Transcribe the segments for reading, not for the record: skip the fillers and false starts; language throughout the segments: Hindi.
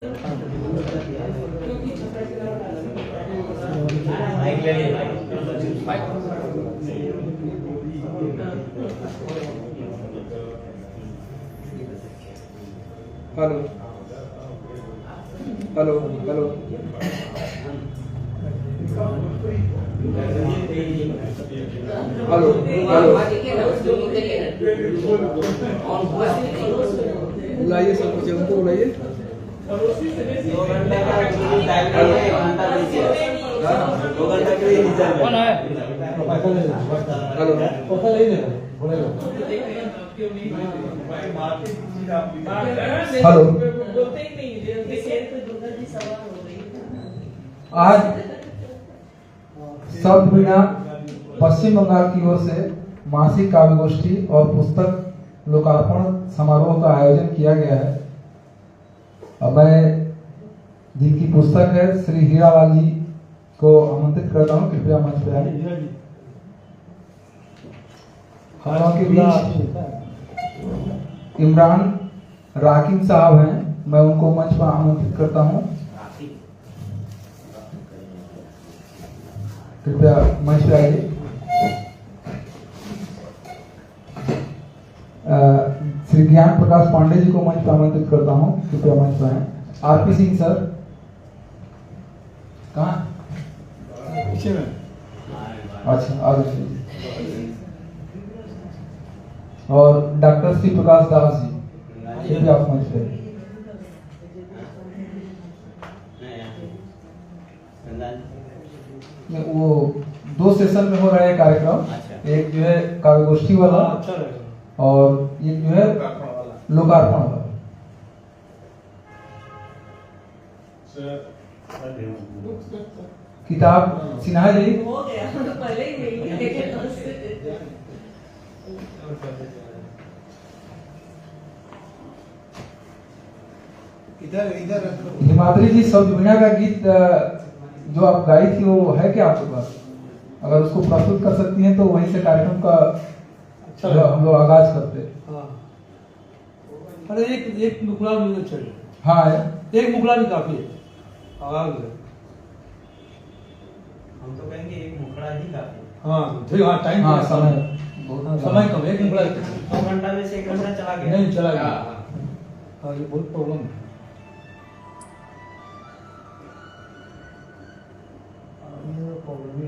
Hello hello hello hello hello बुलाइए सब कुछ उनको बुलाइए। कौन है? हेलो हेलो आज शब्द बिना पश्चिम बंगाल की ओर से मासिक काव्य गोष्ठी और पुस्तक लोकार्पण समारोह का आयोजन किया गया है। मैं जिनकी पुस्तक है श्री हीरालाल जी को आमंत्रित करता हूँ, कृपया मंच पे आए। हम लोगों के बीच इमरान राकिम साहब हैं, मैं उनको मंच पर आमंत्रित करता हूँ, कृपया मंच पे आइए। श्री ज्ञान प्रकाश पांडे जी को मंच पर आमंत्रित करता हूँ, कृपया मंच पर आए। आरपी सिंह सर कहाँ? पीछे में। अच्छा आगे। और डॉक्टर श्री प्रकाश दास जी, ये भी आप मंच पे। वो 2 सेशन में हो रहा है कार्यक्रम, एक जो है काव्य गोष्ठी वाला और एक जो है लोकार्पण वाला। किताब सिन्हा जी हो गया तो पहले ही इधर हिमाद्री जी शब्द वीणा का गीत जो आप गाई थी वो है क्या आपके पास? अगर उसको प्रस्तुत कर सकती हैं तो वहीं से कार्यक्रम का हम लोग आगाज करते। अरे एक मुखड़ा भी चाहिए। हाँ है, एक मुखड़ा भी काफी है। आवाज हम तो कहेंगे एक मुखड़ा ही काफी। हाँ ठीक, हाँ टाइम, हाँ समय समय कम, एक मुखड़ा 2 घंटा में से 1 घंटा चला गया। नहीं चला गया। हाँ ये बहुत प्रॉब्लम है। प्रॉब्लम ही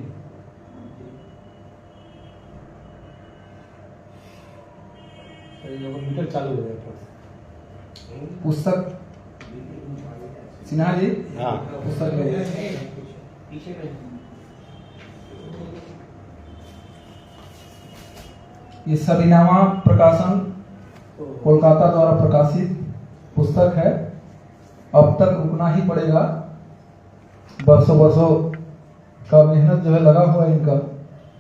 मीटर चालू हो गया। पुस्तक सिन्हा जी, हाँ पुस्तक ले। पीछे में ये सबीनामा प्रकाशन कोलकाता द्वारा प्रकाशित पुस्तक है। अब तक रुकना ही पड़ेगा, बरसों का मेहनत जो है लगा हुआ है इनका,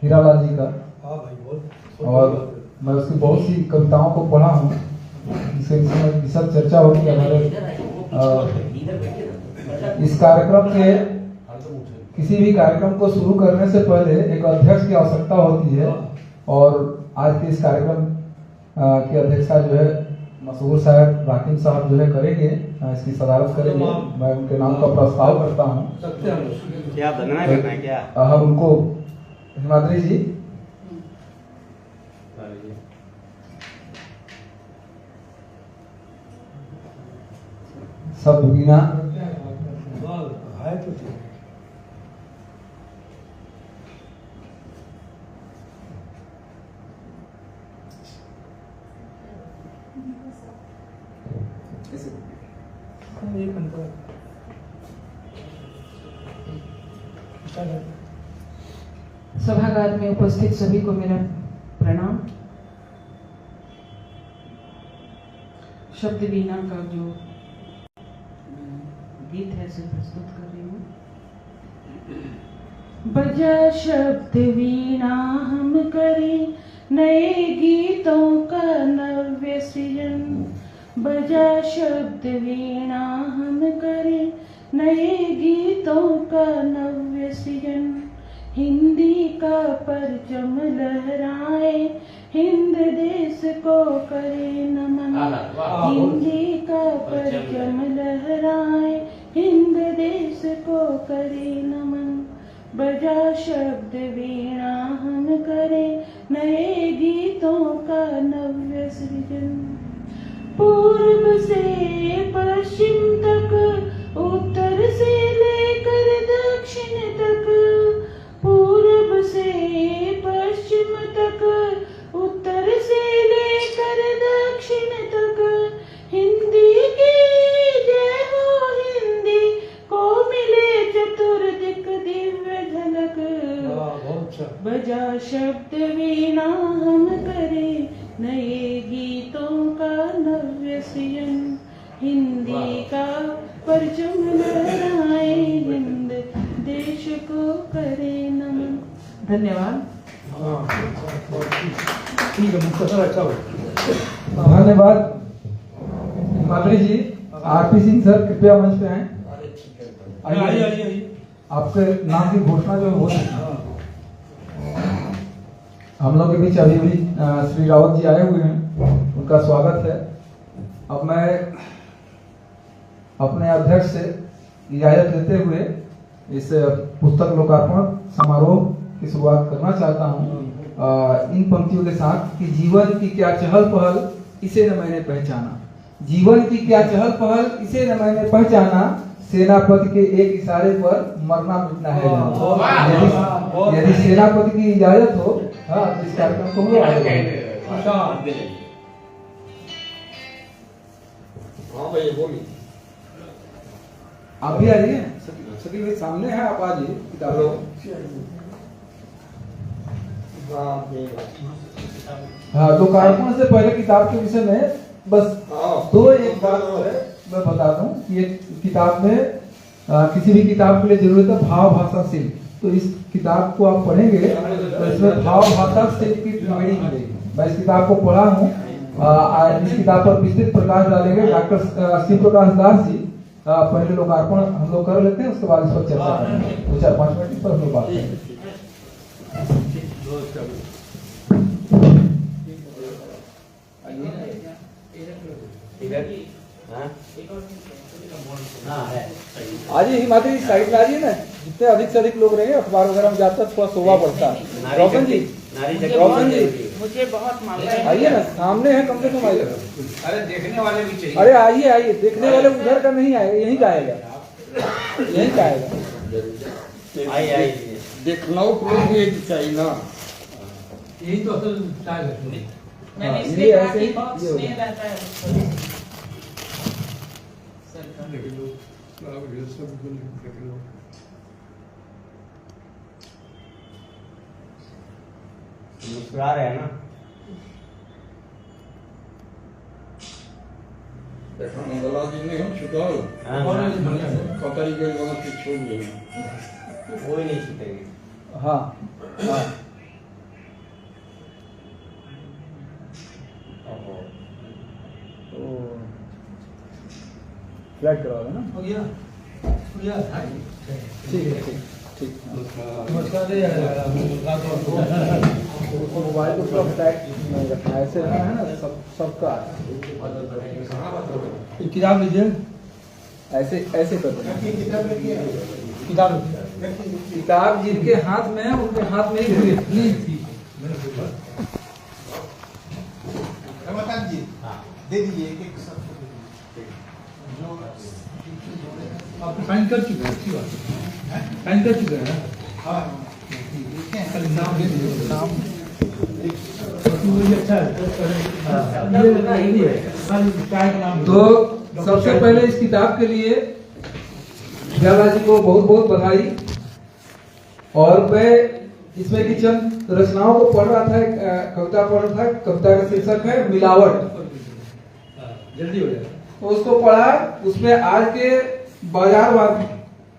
हीरालाल जी का। हाँ भाई बहुत। और मैं उसकी बहुत सी कविताओं को पढ़ा हूँ, जिससे विशद चर्चा होती है हमारे इस कार्यक्रम के। किसी भी कार्यक्रम को शुरू करने से पहले एक अध्यक्ष की आवश्यकता होती है, और आज के इस कार्यक्रम की अध्यक्षता जो है मशहूर साहब राकिम साहब जो है करेंगे, इसकी सदारत करेंगे। मैं उनके नाम का प्रस्ताव करता हूँ। क्या बनना करना है क्या? हम उनको हिमाद्री जी सब बिना है तो ठीक। सभागार में उपस्थित सभी को मेरा प्रणाम। शब्द वीणा का जो गीत है इसे प्रस्तुत कर रही हूँ। बजा शब्द वीणा हम करें नए गीतों का नव्य सृजन। बजा शब्द वीणा हम करें नए गीतों का नव्य सृजन। हिंदी का परचम लहराए, हिंद देश को करे नमन। हिंदी का परचम लहराए, हिंद देश को करे नमन। बजा शब्द वीणा हम करे, नए गीतों का नव्य सृजन। पूर्व से पश्चिम तक, उत्तर से लेकर दक्षिण तक। पूर्व से पश्चिम तक, उत्तर से लेकर दक्षिण तक। हिंदी की जय हो, हिंदी को मिले चतुर्दिक दिव्य झलक। बजा शब्द वीणा हम करे, नए गीतों का नव्य सृजन। हिंदी का परचम लहराए, हिंद देश को करे नमन। धन्यवाद। ठीक है, मुख्तसर अच्छा हो। धन्यवाद माधुरी जी। आरपी सिंह सर कृपया मंच पे आए। आइए। आपके नाम की घोषणा जो हो हम लोग के बीच अभी श्री रावत जी आए हुए हैं, उनका स्वागत है। अब मैं अपने अध्यक्ष से इजाजत लेते हुए इस पुस्तक लोकार्पण समारोह की शुरुआत करना चाहता हूँ इन पंक्तियों के साथ कि जीवन की क्या चहल पहल, इसे न मैंने पहचाना। जीवन की क्या चहल पहल, इसे न मैंने पहचाना। सेनापति के एक इशारे पर मरना मिटना है। यदि सेनापति की इजाजत हो, हाँ, तो इस कार्यक्रम को हम लोग आगे बढ़ेंगे। आप भी आ जाइए, शकील भाई सामने है, आप आ जाइए। किताब हाँ, तो कार्यक्रम से पहले किताब के विषय में बस एक बात मैं बता दूं कि ये किताब में किसी भी किताब के लिए जरूरत है भाव भाषा शिल्प। तो इस किताब को आप पढ़ेंगे तो इसमें भाव भाषा शिल्प की त्रिवेणी मिलेगी। मैं इस किताब को पढ़ा हूँ। इस किताब पर विस्तृत प्रकाश डालेंगे डॉक्टर शिव प्रकाश दास जी। पहले लोकार्पण हम लोग कर लेते हैं, उसके बाद इस पर चर्चा करेंगे। 2-4-5 मिनट इस पर हम लोग बात करेंगे। आइए हिमाद्री साइड में आइए ना, जितने अधिक से अधिक लोग रहेंगे अखबार वगैरह में जाता है थोड़ा शोभा बढ़ता है। रोशन जी, मुझे बहुत मालूम है। आइए ना, सामने है, कम से कम आइए। अरे देखने वाले भी चाहिए। अरे आइए, देखने वाले उधर का नहीं आएगा, यहीं का आएगा, यहीं का आएगा। आइए देखना चाहिए ना, यही तो असल स्टाइल है। मैंने इसलिए कहा कि बॉक्स में रहता है। मुस्कुरा रहे हैं ना। मंगला जी ने हम छुड़ा कतरी के लोगों की छोड़ दिए, वो ही नहीं छूटेगी। हाँ हाँ, फ्लैट करवा देना। हो गया ठीक है, ठीक। नमस्कार। मोबाइल को पूरा फ्लैट नहीं रखना, ऐसे रखना है ना, सबका किताब लीजिए, ऐसे कर देना। किताब जिनके हाथ में है उनके हाथ में ही दे दीजिए एक आप साइन कर चुके हैं, अच्छी बात है, साइन कर चुके हैं। नाम दे दीजिए, नाम अच्छा है। तो सबसे पहले इस किताब के लिए ज्यादा जी को बहुत बहुत बधाई। और मैं इसमें की चंद रचनाओं को पढ़ रहा था, कविता पढ़ रहा था। कविता का शीर्षक है मिलावट। जल्दी हो जाएगा। तो उसको पढ़ा, उसमें आज के बाजारवाद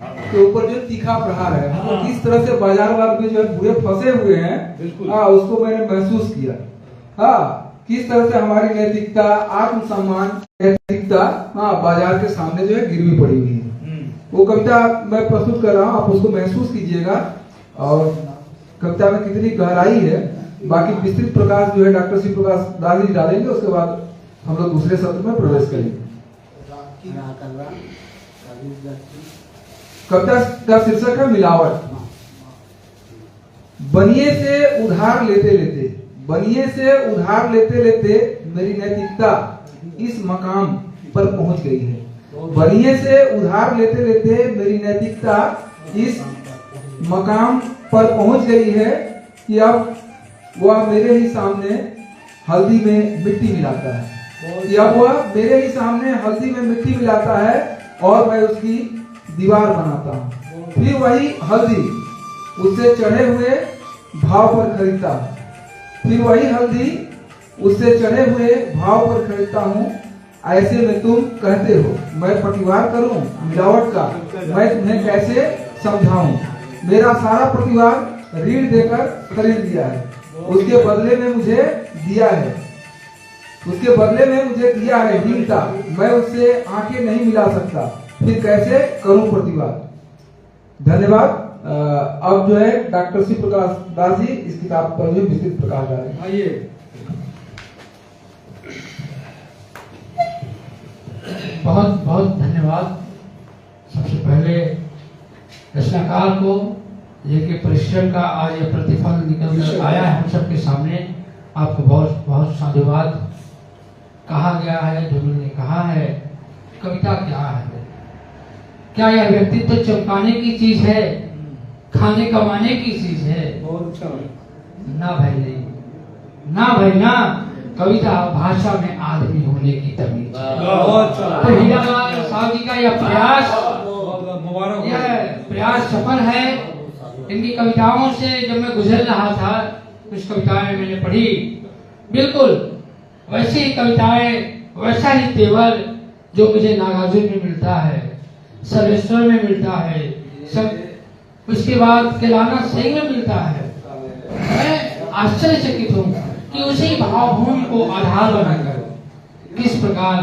के ऊपर जो तीखा प्रहार है, हम लोग किस तरह से बाजारवाद में जो है पूरे फंसे हुए हैं, हाँ, उसको मैंने महसूस किया। हाँ, किस तरह से हमारी नैतिकता, आत्मसम्मान, नैतिकता, हाँ, बाजार के सामने जो है गिरवी पड़ी हुई है। वो कविता मैं प्रस्तुत कर रहा हूँ, आप उसको महसूस कीजिएगा। और कविता में कितनी गहराई है, बाकी विस्तृत प्रकाश जो है डॉक्टर शिव प्रकाश दास जी डालेंगे। उसके बाद हम लोग दूसरे सत्र में प्रवेश करेंगे। कविता का शीर्षक है मिलावट। बनिए से उधार लेते लेते, बनिए से उधार लेते लेते मेरी नैतिकता इस मकाम पर पहुंच गई है। बनिए से उधार लेते लेते मेरी नैतिकता इस मकाम पर पहुंच गई है कि अब वह मेरे ही सामने हल्दी में मिट्टी मिलाता है, कि अब वह मेरे ही सामने हल्दी में मिट्टी मिलाता है और मैं उसकी दीवार बनाता हूँ। फिर वही हल्दी उससे चढ़े हुए भाव पर खरीदता हूँ, फिर वही हल्दी उससे चढ़े हुए भाव पर खरीदता हूँ। ऐसे में तुम कहते हो मैं प्रतिवाद करूं मिलावट का, मैं तुम्हें कैसे समझाऊं। मेरा सारा प्रतिवाद ऋण देकर खरीद लिया है, उसके बदले में मुझे दिया है, उसके बदले में मुझे दिया है हीनता। मैं उससे आंखें नहीं मिला सकता, फिर कैसे करूं प्रतिवाद। धन्यवाद। अब जो है डॉक्टर श्री प्रकाश दास जी इस किताब पर जो विस्तृत प्रकाश डालेंगे। आइए। बहुत बहुत धन्यवाद। सबसे पहले रचनाकार को ये कि परिश्रम का आज ये प्रतिफल निकल कर आया है हम सबके सामने, आपको बहुत बहुत साधुवाद। कहा गया है, धुमिल ने कहा है, कविता क्या है? क्या यह व्यक्तित्व चमकाने की चीज है, खाने कमाने की चीज है? ना भाई नहीं, ना भाई ना। कविता भाषा में आदमी होने की तमीज। तो हीरालाल साहब जी का यह प्रयास सफल है। इनकी कविताओं से जब मैं गुजर रहा था, कुछ कविताएं मैंने पढ़ी, बिल्कुल वैसी ही कविताएं, वैसा ही तेवर जो मुझे नागार्जुन में मिलता है, सर्वेश्वर में मिलता है, सब उसके बाद केलाना सिंह में मिलता है। मैं आश्चर्यचकित हूँ कि उसी भावभूमि को आधार बनाकर किस प्रकार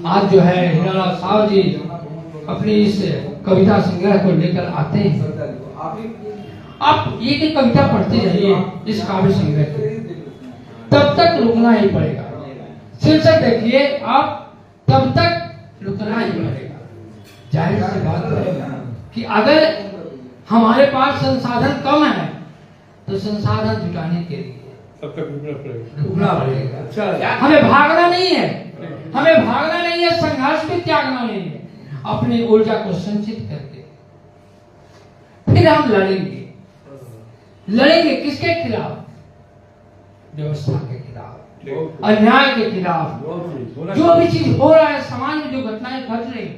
आज जो है हीरालाल साहब जी अपनी इस कविता संग्रह को लेकर आते हैं। आप ये कविता पढ़ते जाइए इस काव्य संग्रह को, तब तक रुकना ही पड़ेगा। शीर्षक देखिए आप, तब तक रुकना ही पड़ेगा। जाहिर सी बात है कि अगर हमारे पास संसाधन कम है तो संसाधन जुटाने के लिए तब तक रुकना पड़ेगा। हमें भागना नहीं है, हमें भागना नहीं है, संघर्ष भी त्यागना नहीं है। अपनी ऊर्जा को संचित करके फिर हम लड़ेंगे। लड़ेंगे किसके खिलाफ? व्यवस्था के खिलाफ, अन्याय के खिलाफ। जो भी चीज हो रहा है समाज में, जो घटनाएं घट रही है,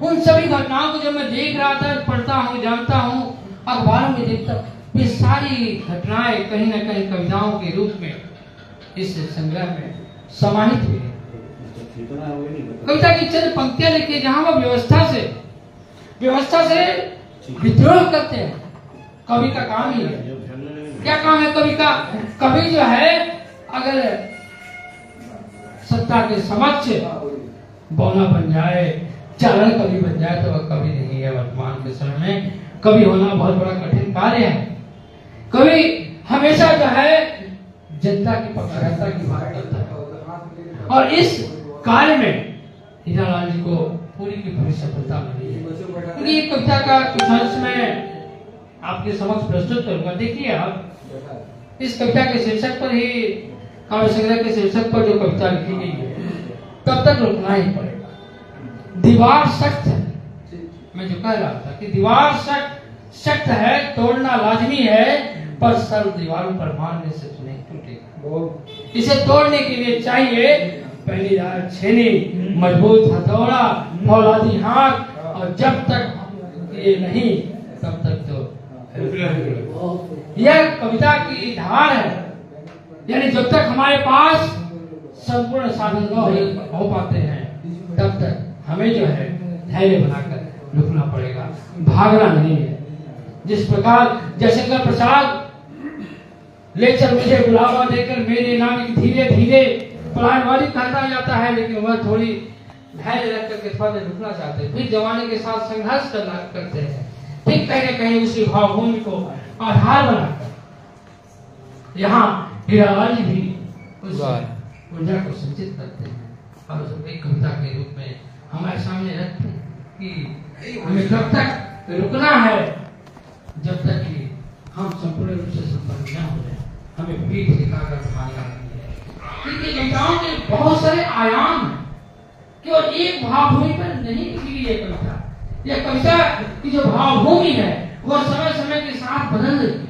उन सभी घटनाओं को जब मैं देख रहा था, पढ़ता हूँ, जानता हूँ, अखबारों में देखता, ये सारी घटनाएं कहीं न कहीं कविताओं के रूप में इस संग्रह में समाहित हुई है। कविता की चंद पंक्तियां लिखी जहां वह व्यवस्था से विद्रोह करते हैं। कवि का काम ही है। क्या काम है कवि का? कवि जो है अगर सत्ता के समक्ष बौना बन जाए, चारण कवि बन जाए तो वह कवि नहीं है। वर्तमान के समय में कवि होना बहुत बड़ा कठिन कार्य है। कवि हमेशा जो है जनता की पक्षधरता की बात करता है, और इस कार्य में हीरालाल जी को पूरी की पूरी सफलता मिली है। क्योंकि ये कविता का कुछ अंश में आपके समक्ष प्रस्तुत करूंगा। देखिए आप, इस कविता के शीर्षक पर ही, काव्य संग्रह के शीर्षक पर जो कविता लिखी गई है, तब तक रुकना ही पड़ेगा। दीवार सख्त है, मैं जो कह रहा था कि दीवार सख्त है, तोड़ना लाजमी है, पर सर दीवारों पर मारने से तो नहीं टूटेगा। इसे तोड़ने के लिए चाहिए पहली छेनी, मजबूत हथौड़ा, फौलादी हाथ, और जब तक ये नहीं तब तक तो यह कविता की धार है। यानी जब तक हमारे पास संपूर्ण साधन न हो पाते हैं, तब तक हमें जो है धैर्य बनाकर रुकना पड़ेगा, भागना नहीं है। जिस प्रकार जयशंकर प्रसाद लेक्चर मुझे बुलावा देकर मेरे नाम धीरे धीरे पलायनवादी कहता जाता है, लेकिन वह थोड़ी धैर्य रख करके थोड़ा देर रुकना चाहते हैं, फिर जमाने के साथ संघर्ष करते हैं, फिर कहीं न कहीं उसी भावभूमि को आधार बनाकर यहाँ हीरालाल जी भी उस ऊर्जा को संचित करते हैं और उसको एक कविता के रूप में हमारे सामने रखते कि हमें कब तक रुकना है, जब तक कि हम संपूर्ण रूप से संपन्न न हो जाए। हमें पीठ दिखाकर भागना नहीं है, क्योंकि कविताओं के बहुत सारे आयाम हैं, केवल एक भावभूमि पर नहीं लिखी गई ये कविता। यह कविता की जो भावभूमि है वह समय समय के साथ बदल रही है।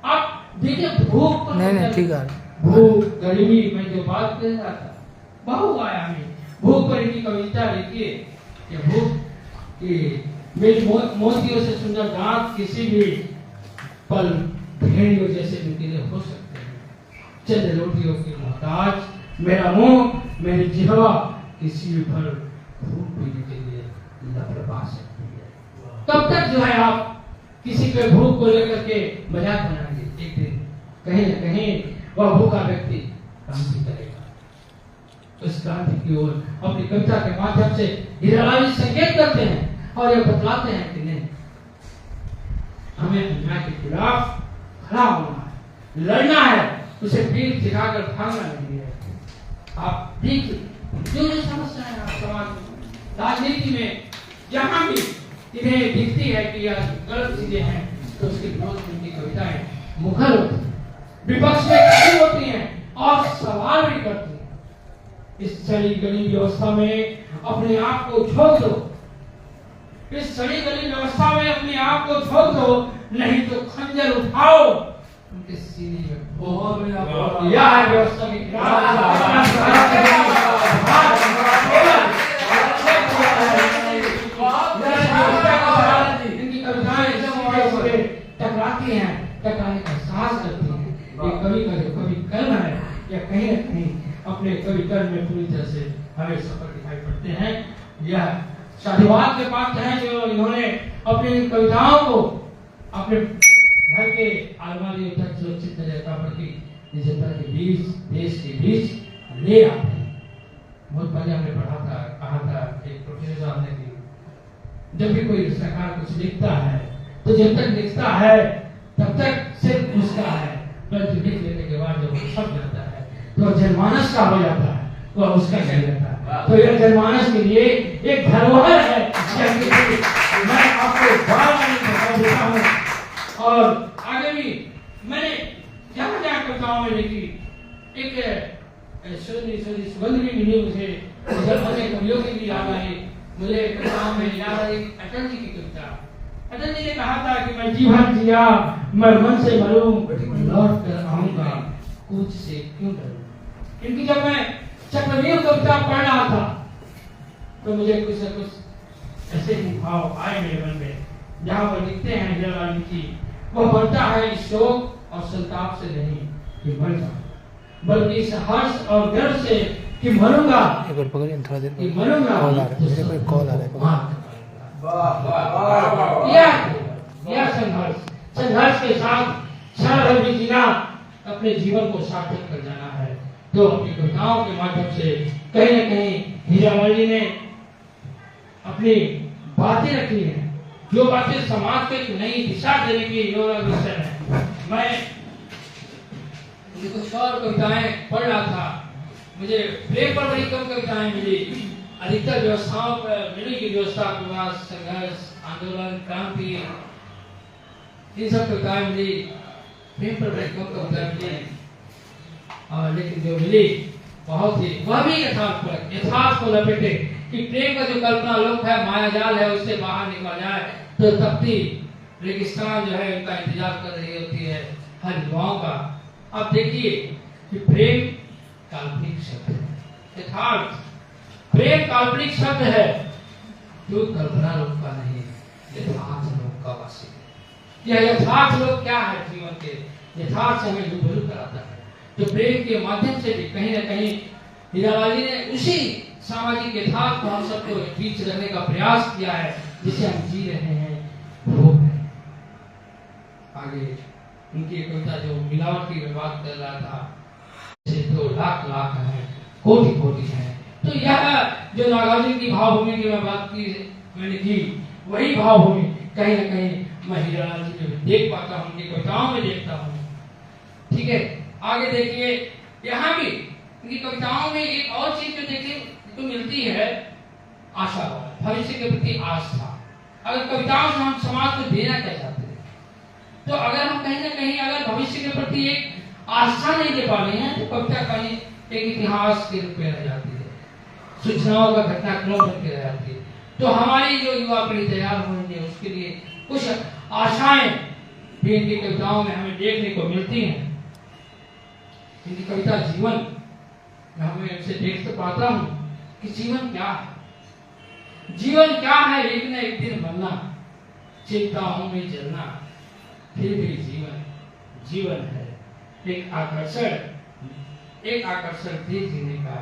आप देखिए भूख, नहीं ठीक है, भूख गरीबी में जो बात कर रहा था बहुआयामी भूख पर इनकी कविता लिखिए। ये भूख कि मेरी मोतियों से सुंदर दांत किसी भी पल भेड़ियों जैसे नुकीले हो सकते हैं। चंद रोटियों की मोहताज मेरा मुंह, मेरी जिह्वा किसी भी पल भूख पीने के लिए लपलपा सकती है। कब तक जो है आप किसी के भूख को लेकर के मजाक बनाएंगे? एक दिन कहीं न कहीं वह भूखा व्यक्ति क्रांति करेगा। उस क्रांति की ओर अपनी कविता के माध्यम से हीरालाल जी संकेत करते हैं और ये बतलाते हैं कि नहीं, हमें अन्याय के खिलाफ खड़ा होना है, लड़ना है, उसे पीठ दिखाकर भागना नहीं है। आप देखिए जो जो समस्या है आप समाज में, राजनीति में, जहां भी इन्हें दिखती है कि यह गलत चीजें हैं तो उसके विरोध में उनकी कविताएं मुखर होती हैं, विपक्ष में खड़ी होती हैं और सवाल भी करती हैं। इस सड़ी गली व्यवस्था में अपने आप को झोंक दो, इस सड़ी गली व्यवस्था में अपने आप को झोंक दो, नहीं तो खंजर उठाओ उनके सीने में। यह है व्यवस्था की इनकी कविताएं टकराती हैं, टकराने का साहस करती हैं। ये कवि का जो कवि कर्म है या कहीं न कहीं अपने कवि कर्म में पूरी तरह से हमें सफल दिखाई पड़ते हैं। यह साधुवाद के पात्र हैं जो इन्होंने अपनी कविताओं को अपने घर के अलमारी तक सुरक्षित निजता जनता के बीच, देश के बीच ले आते हैं। बहुत पहले हमने पढ़ा था, कहा था एक प्रोफेसर साहब ने कि जब भी कोई सरकार कुछ लिखता है तो जब तक लिखता है तब तक सिर्फ उसका है, परंतु लिख लेने के बाद जब वो छप जाता है तो जनमानस का हो जाता है, वह उसका कह जाता है। तो यह जनमानस के लिए एक धरोहर है। मैं आपको बार-बार बता देता हूँ और आगे भी मैंने जहाँ जहाँ कविताओं में लिखी एक सुगंध भी मिली मुझे, जब मुझे कवियों की भी याद आई। मुझे कविताओं में याद आई अटल जी की कविता। अटल जी ने कहा था कि मैं जीवन जिया, मैं मन से मरूं, लौट कर आऊंगा, कुछ से क्यों डरूं। इनकी जब मैं चक्रव्यूह कविता पढ़ रहा था तो मुझे कुछ न कुछ ऐसे ही भाव आए मेरे मन में, जहाँ वो लिखते हैं हीरालाल जी, वह बनता है इस शोक और संताप से नहीं कि मर जाऊं, बल्कि इस हर्ष और गर्व से कि मरूंगा, थोड़ा देर कि मरूंगा। कॉल आ रहा है। यह संघर्ष के साथ क्षण भर भी जीना, अपने जीवन को सार्थक कर जाना है। तो अपनी कविताओं के माध्यम से कहीं न कहीं हीरालाल जी ने अपनी बातें रखी हैं, जो बातें समाज को एक नई दिशा देने की विषय है। मैं कुछ और कविताएं पढ़ रहा था, मुझे प्रेम पर बड़ी कम कविताएं मिली, अधिकतर व्यवस्थाओं पर मिली की व्यवस्था, विवाद, संघर्ष, आंदोलन, क्रांति, इन सब कविताएं मिली। प्रेम पर बड़ी कम कविताएं मिली, लेकिन जो मिली बहुत ही, वह भी यथार्थ को लपेटे कि प्रेम का जो कल्पना लोक है, माया जाल है, उससे बाहर निकल जाए तो तपती रेगिस्तान जो है उनका इंतजार कर रही होती है हर युवाओं का। अब देखिए कि प्रेम काल्पनिक शब्द है, यथार्थ प्रेम काल्पनिक शब्द है, जो कल्पना लोक का नहीं, यथार्थ लोक का वासी है। यह यथार्थ लोक क्या है? जीवन के यथार्थ से हमें रूबरू कराता है। तो प्रेम के माध्यम से भी कहीं न कहीं हीरालाल जी ने उसी सामाजिक यथार्थ को हम सबको बीच रखने का प्रयास किया है, जिसे हम जी रहे हैं, वो है। आगे उनकी कविता जो मिलावट की बात कर रहा था, तो लाख लाख है, कोटि कोटि है। तो यह जो नागार्जुन की भावभूमि की मैं बात की मैंने की, वही भावभूमि कहीं न कहीं मैं हीरालाल जी में देख पाता हूँ, उनकी कविताओं में देखता हूँ। ठीक है, आगे देखिए, यहाँ भी उनकी कविताओं में एक और चीज जो देखने को मिलती है आशावाद, भविष्य के प्रति आस्था। अगर कविताओं से हम समाज को देना क्या चाहते हैं, तो अगर हम कहीं ना कहीं अगर भविष्य के प्रति एक आस्था नहीं दे पा रहे हैं तो कविता कहीं एक इतिहास के रूप में रह जाती है, सूचनाओं का घटनाक्रम बन के रह जाती है। तो हमारी जो युवा पीढ़ी तैयार होंगे उसके लिए कुछ आशाएं भी इनकी कविताओं में हमें देखने को मिलती हैं। इनकी कविता जीवन मैं हमें इनसे देख तो पाता हूँ कि जीवन क्या है, जीवन क्या है, एक न एक दिन मरना, चिंताओं में जलना, फिर भी जीवन जीवन है। एक आकर्षण भी जीने का,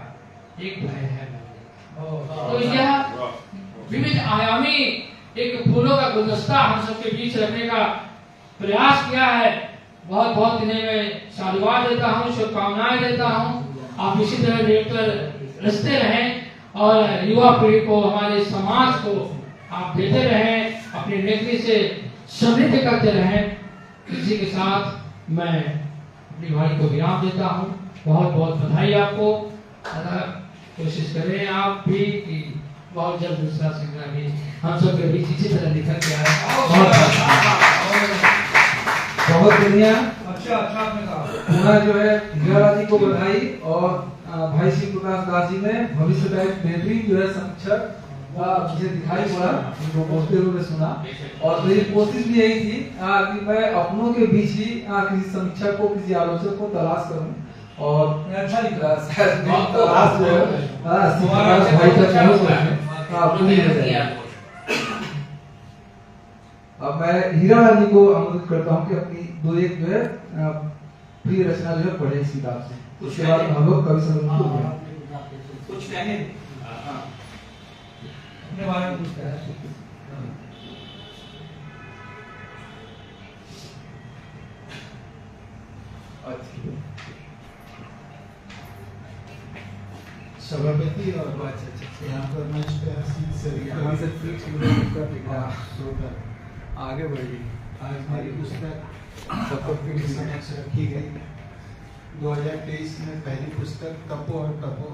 एक भय है मरने का। तो यह विविध आयामी एक फूलों का गुलदस्ता हम सबके बीच रखने का प्रयास किया है। बहुत बहुत इन्हें मैं साधुवाद देता हूँ, शुभकामनाएं देता हूँ। आप इसी तरह देखकर रचते रहें और युवा पीढ़ी को, हमारे समाज को आप देते रहें, अपनी लेखनी से समृद्ध करते रहें। इसी के साथ मैं अपनी वाणी को विराम देता हूँ। बहुत बहुत बधाई आपको। कोशिश करें आप भी कि बहुत जल्द दूसरा संग्रह भी हम सब के बीच इसी तरह निकल के आए। बहुत बढ़िया, अच्छा आपने कहा। पुनः जो है हीरालाल जी को बधाई और भाई श्री प्रकाश दास जी ने भविष्य का एक बेहतरीन जो है समीक्षक मुझे दिखाई पड़ा, उनको बोलते हुए सुना। और मेरी कोशिश भी यही थी कि मैं अपनों के बीच ही किसी समीक्षक को, किसी आलोचक को तलाश करूं। और अच्छा लिख रहा तलाश जो है अब मैं हीरालाल जी को अनुरोध करता हूँ कि अपनी दो एक जो है प्रिय रचना जो है पढ़े इस किताब से। उसके बाद हम लोग कवि सम्मेलन को कुछ कहें अपने बारे में कुछ कहें। सभापति और यहाँ पर मंच पे आगे बढ़ी। आज मेरी पुस्तक सबके समक्ष रखी गई। 2023 में पहली पुस्तक तपो और तपो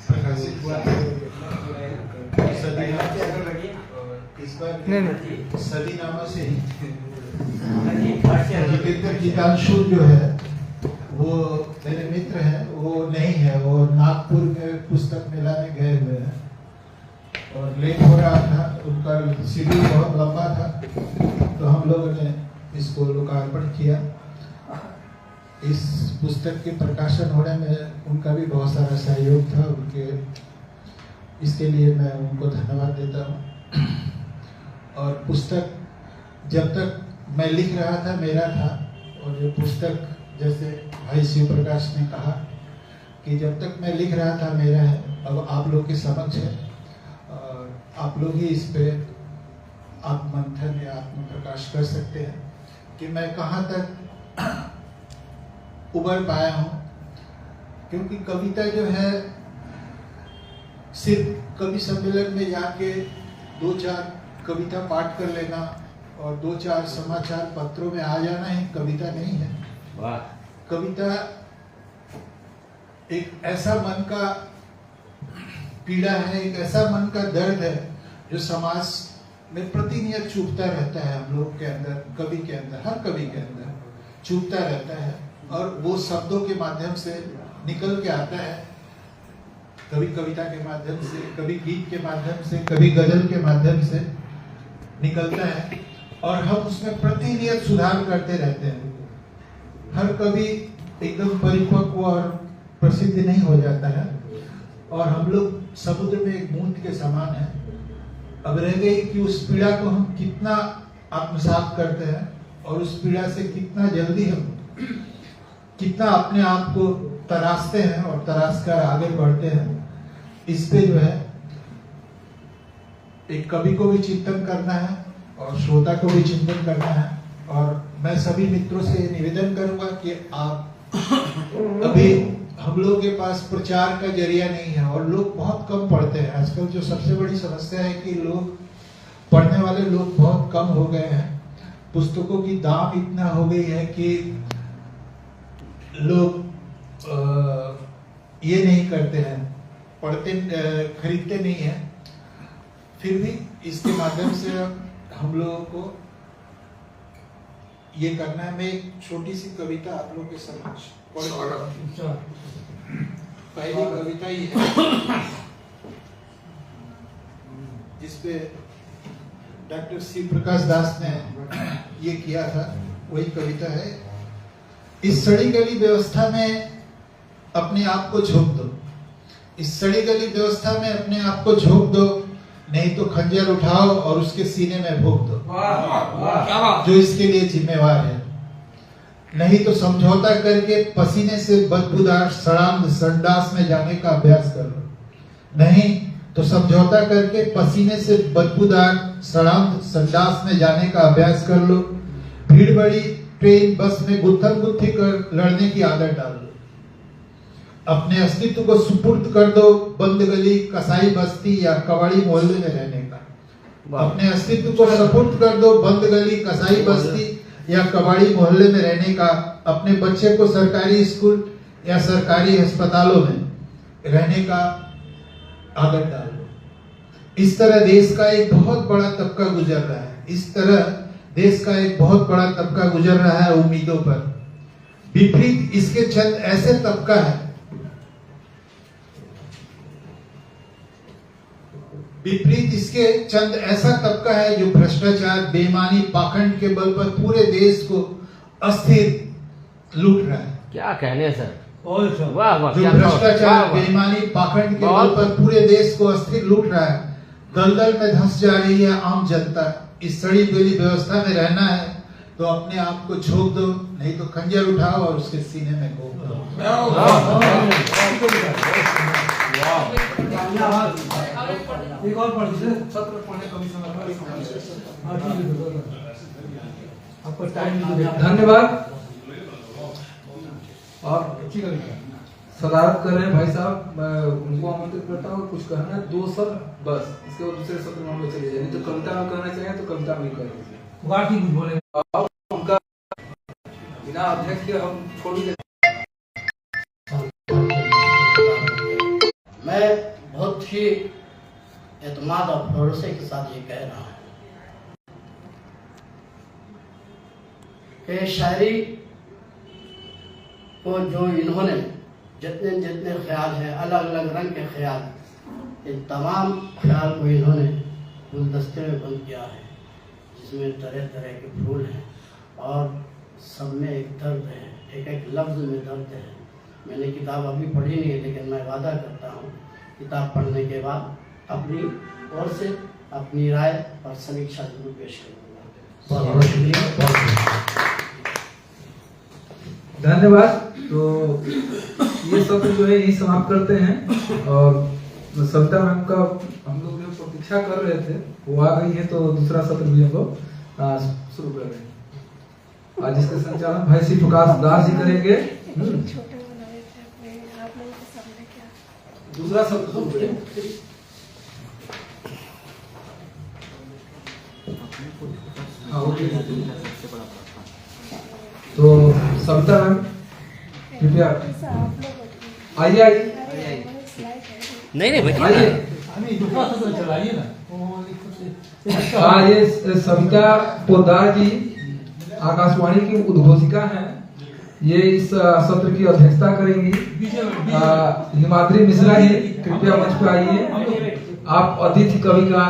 प्रकाशित हुआ। इस बार सदीनामा से ही जितेंद्र गीतांशु जो है वो मेरे मित्र हैं, वो नहीं है, वो नागपुर में पुस्तक मेला में गए हुए हैं और लेट हो रहा था, उनका शेड्यूल बहुत लंबा था, तो हम लोगों ने इसको लोकार्पण किया। इस पुस्तक के प्रकाशन होने में उनका भी बहुत सारा सहयोग था, उनके इसके लिए मैं उनको धन्यवाद देता हूँ। और पुस्तक जब तक मैं लिख रहा था मेरा था, और ये पुस्तक जैसे भाई शिव प्रकाश ने कहा कि जब तक मैं लिख रहा था मेरा है, अब आप लोग के समक्ष है और आप लोग ही इस पे आत्ममंथन या आत्म प्रकाश कर सकते हैं कि मैं कहाँ तक उबर पाया हूँ। क्योंकि कविता जो है सिर्फ कवि सम्मेलन में जाके 2-4 कविता पाठ कर लेना और 2-4 समाचार पत्रों में आ जाना ही कविता नहीं है। कविता एक ऐसा मन का पीड़ा है, एक ऐसा मन का दर्द है जो समाज में प्रतिनियत चुभता रहता है। हम लोग के अंदर, कवि के अंदर, हर कवि के अंदर चुभता रहता है और वो शब्दों के माध्यम से निकल के आता है। कभी कविता के माध्यम से, कभी गीत के माध्यम से, कभी गजल के माध्यम से निकलता है और हम उसमें प्रतिनियत सुधार करते रहते हैं। हर कवि एकदम परिपक्व और प्रसिद्ध नहीं हो जाता है और हम लोग समुद्र में एक बूंद के समान है। अब रह गई कि उस पीड़ा को हम कितना आत्मसात करते हैं और उस पीड़ा से कितना जल्दी हम कितना अपने आप को तराशते हैं और तराश कर आगे बढ़ते हैं। इस पे जो है एक कवि को भी चिंतन करना है और श्रोता को भी चिंतन करना है। और मैं सभी मित्रों से निवेदन करूंगा कि आप अभी हम लोगों के पास प्रचार का जरिया नहीं है और लोग बहुत कम पढ़ते हैं। आजकल जो सबसे बड़ी समस्या है कि लोग पढ़ने वाले लोग बहुत कम हो गए हैं। पुस्तकों की दाम इतना हो गई है कि लोग ये नहीं करते हैं खरीदते नहीं है, फिर भी इसके माध्यम से हम लोगों को ये करना है। मैं एक छोटी सी कविता आप लोगों के समक्ष पढ़, पहली कविता ही है जिसपे डॉक्टर शिव प्रकाश दास ने ये किया था, वही कविता है। इस सड़ी गली व्यवस्था में अपने आप को झोंक दो, इस सड़ी गली व्यवस्था में अपने आप को झोंक दो, नहीं तो खंजर उठाओ और उसके सीने में भोंक दो जो इसके लिए जिम्मेवार है। नहीं तो समझौता करके पसीने से बदबूदार सड़ांध संडास में जाने का अभ्यास कर लो, नहीं तो समझौता करके पसीने से बदबूदार सड़ांध संडास में जाने का अभ्यास कर लो। भीड़ बड़ी ट्रेन बस में गुत्थम गुत्थी कर लड़ने की आदत डाल लो। अपने अस्तित्व को सुपुर्द कर दो बंद गली कसाई बस्ती या कबाड़ी मोहल्ले में रहने का। अपने अस्तित्व को सुपुर्द कर दो बंद गली कसाई बस्ती या कबाड़ी मोहल्ले में रहने का। अपने बच्चे को सरकारी स्कूल या सरकारी अस्पतालों में रहने का आदत डाल लो। इस तरह देश का एक बहुत बड़ा तबका गुजर रहा है, इस तरह देश का एक बहुत बड़ा तबका गुजर रहा है उम्मीदों पर। विपरीत इसके चंद ऐसे तबका है, विपरीत इसके चंद ऐसा तबका है जो भ्रष्टाचार बेईमानी पाखंड के बल पर पूरे देश को अस्थिर लूट रहा है। क्या कहने सर, वाह वाह, जो भ्रष्टाचार बेईमानी पाखंड के बल पर पूरे देश को अस्थिर लूट रहा है। दलदल में धंस जा रही है आम जनता। इस सड़ी गली व्यवस्था में रहना है तो अपने आप को झोंक दो, नहीं तो खंजर उठाओ और उसके सीने में घोंप दो। एक और पढ़ दीजिए, सत्र पढ़ने कभी समय आपको टाइम। धन्यवाद। और अच्छी कविता सदारत कर रहे हैं भाई साहब, मैं उनको आमंत्रित करता हूँ कुछ कहना है, 2 शब्द बस, इसके बाद दूसरे सत्र में हम लोग चले जाएंगे। तो कविता में कहना चाहिए तो कविता में करेंगे, कुछ बोले उनका बिना अध्यक्ष के हम छोड़ दें। मैं बहुत ही एतमाद और भरोसे के साथ ये कह रहा हूँ कि शायरी को जो इन्होंने जितने जितने ख्याल हैं, अलग अलग रंग के ख्याल, इन तमाम ख्याल को इन्होंने गुलदस्ते में बंद किया है, जिसमें तरह तरह के फूल हैं और सब में एक दर्द है, एक एक लफ्ज़ में दर्द है। मैंने किताब अभी पढ़ी नहीं है, लेकिन मैं वादा करता हूँ किताब पढ़ने के बाद अपनी ओर से अपनी राय और समीक्षा जरूर पेश करूँगा। बहुत बहुत शुक्रिया, धन्यवाद। तो ये सत्र जो है यही समाप्त करते हैं और सविता मैम का हम लोग जो प्रतीक्षा कर रहे थे वो आ गई है, तो दूसरा सत्र भी हम लोग शुरू कर रहे हैं। आज इसके संचालन भाई श्री प्रकाश दास जी करेंगे। दूसरा सत्र शुरू करेंगे। तो सविता मैम कृपया आइए आइए। नहीं आइए। हाँ, ये सविता पोद्दार जी आकाशवाणी की उद्घोषिका हैं, ये इस सत्र की अध्यक्षता करेंगी। हिमाद्री मिश्रा जी कृपया मंच पे आइए। आप अतिथि कवि का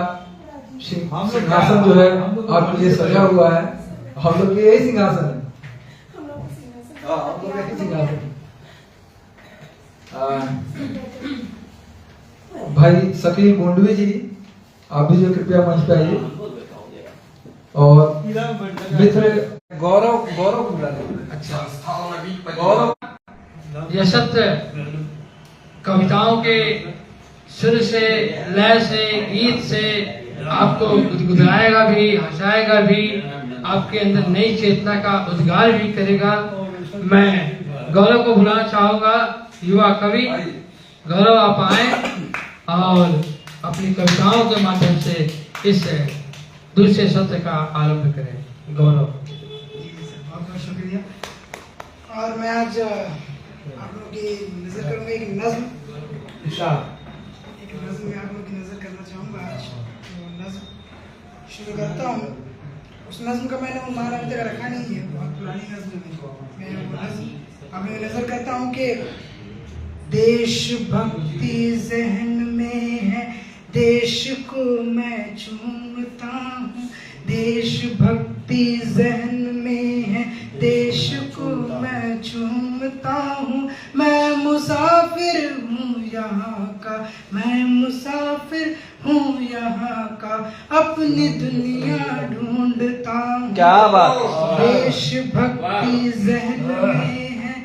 सिंहासन जो है आपके लिए सजा हुआ है, हम लोग के यही सिंहासन है। भाई शकील गोंडवी जी आप भी जो कृपया मंच पे आइए। और मित्र गौरव बुला लें। अच्छा गौरव। यह सत्र कविताओं के सुर से, लय से, गीत से आपको गुदगुदाएगा भी, हंसाएगा भी, आपके अंदर नई चेतना का उद्गार भी करेगा। मैं गौरव को बुलाना चाहूंगा, युवा कवि गौरव, आप आए और अपनी कविताओं के माध्यम से इस दूसरे सत्र का आरंभ करें। गौरव। बहुत बहुत शुक्रिया। और मैं आज आप लोगों की नजर करूंगा एक नज्म एक नज़्म में आप लोग की नज़र करना चाहूँगा आज। तो नज़्म शुरू करता हूँ। उस नज़्म का मैंने मान अभी तक रखा नहीं है, बहुत पुरानी नज़्म है। मैं वो नज़्म अब मैं नज़र करता हूँ कि देशभक्ति जहन में है, देश को मैं चूमता हूँ। देशभक्ति जहन में है, देश को मैं चूमता हूँ। मैं मुसाफिर हूँ यहाँ का, मैं मुसाफिर हूँ यहाँ का, अपनी दुनिया ढूंढता हूँ। क्या बात। देशभक्ति जहन में है,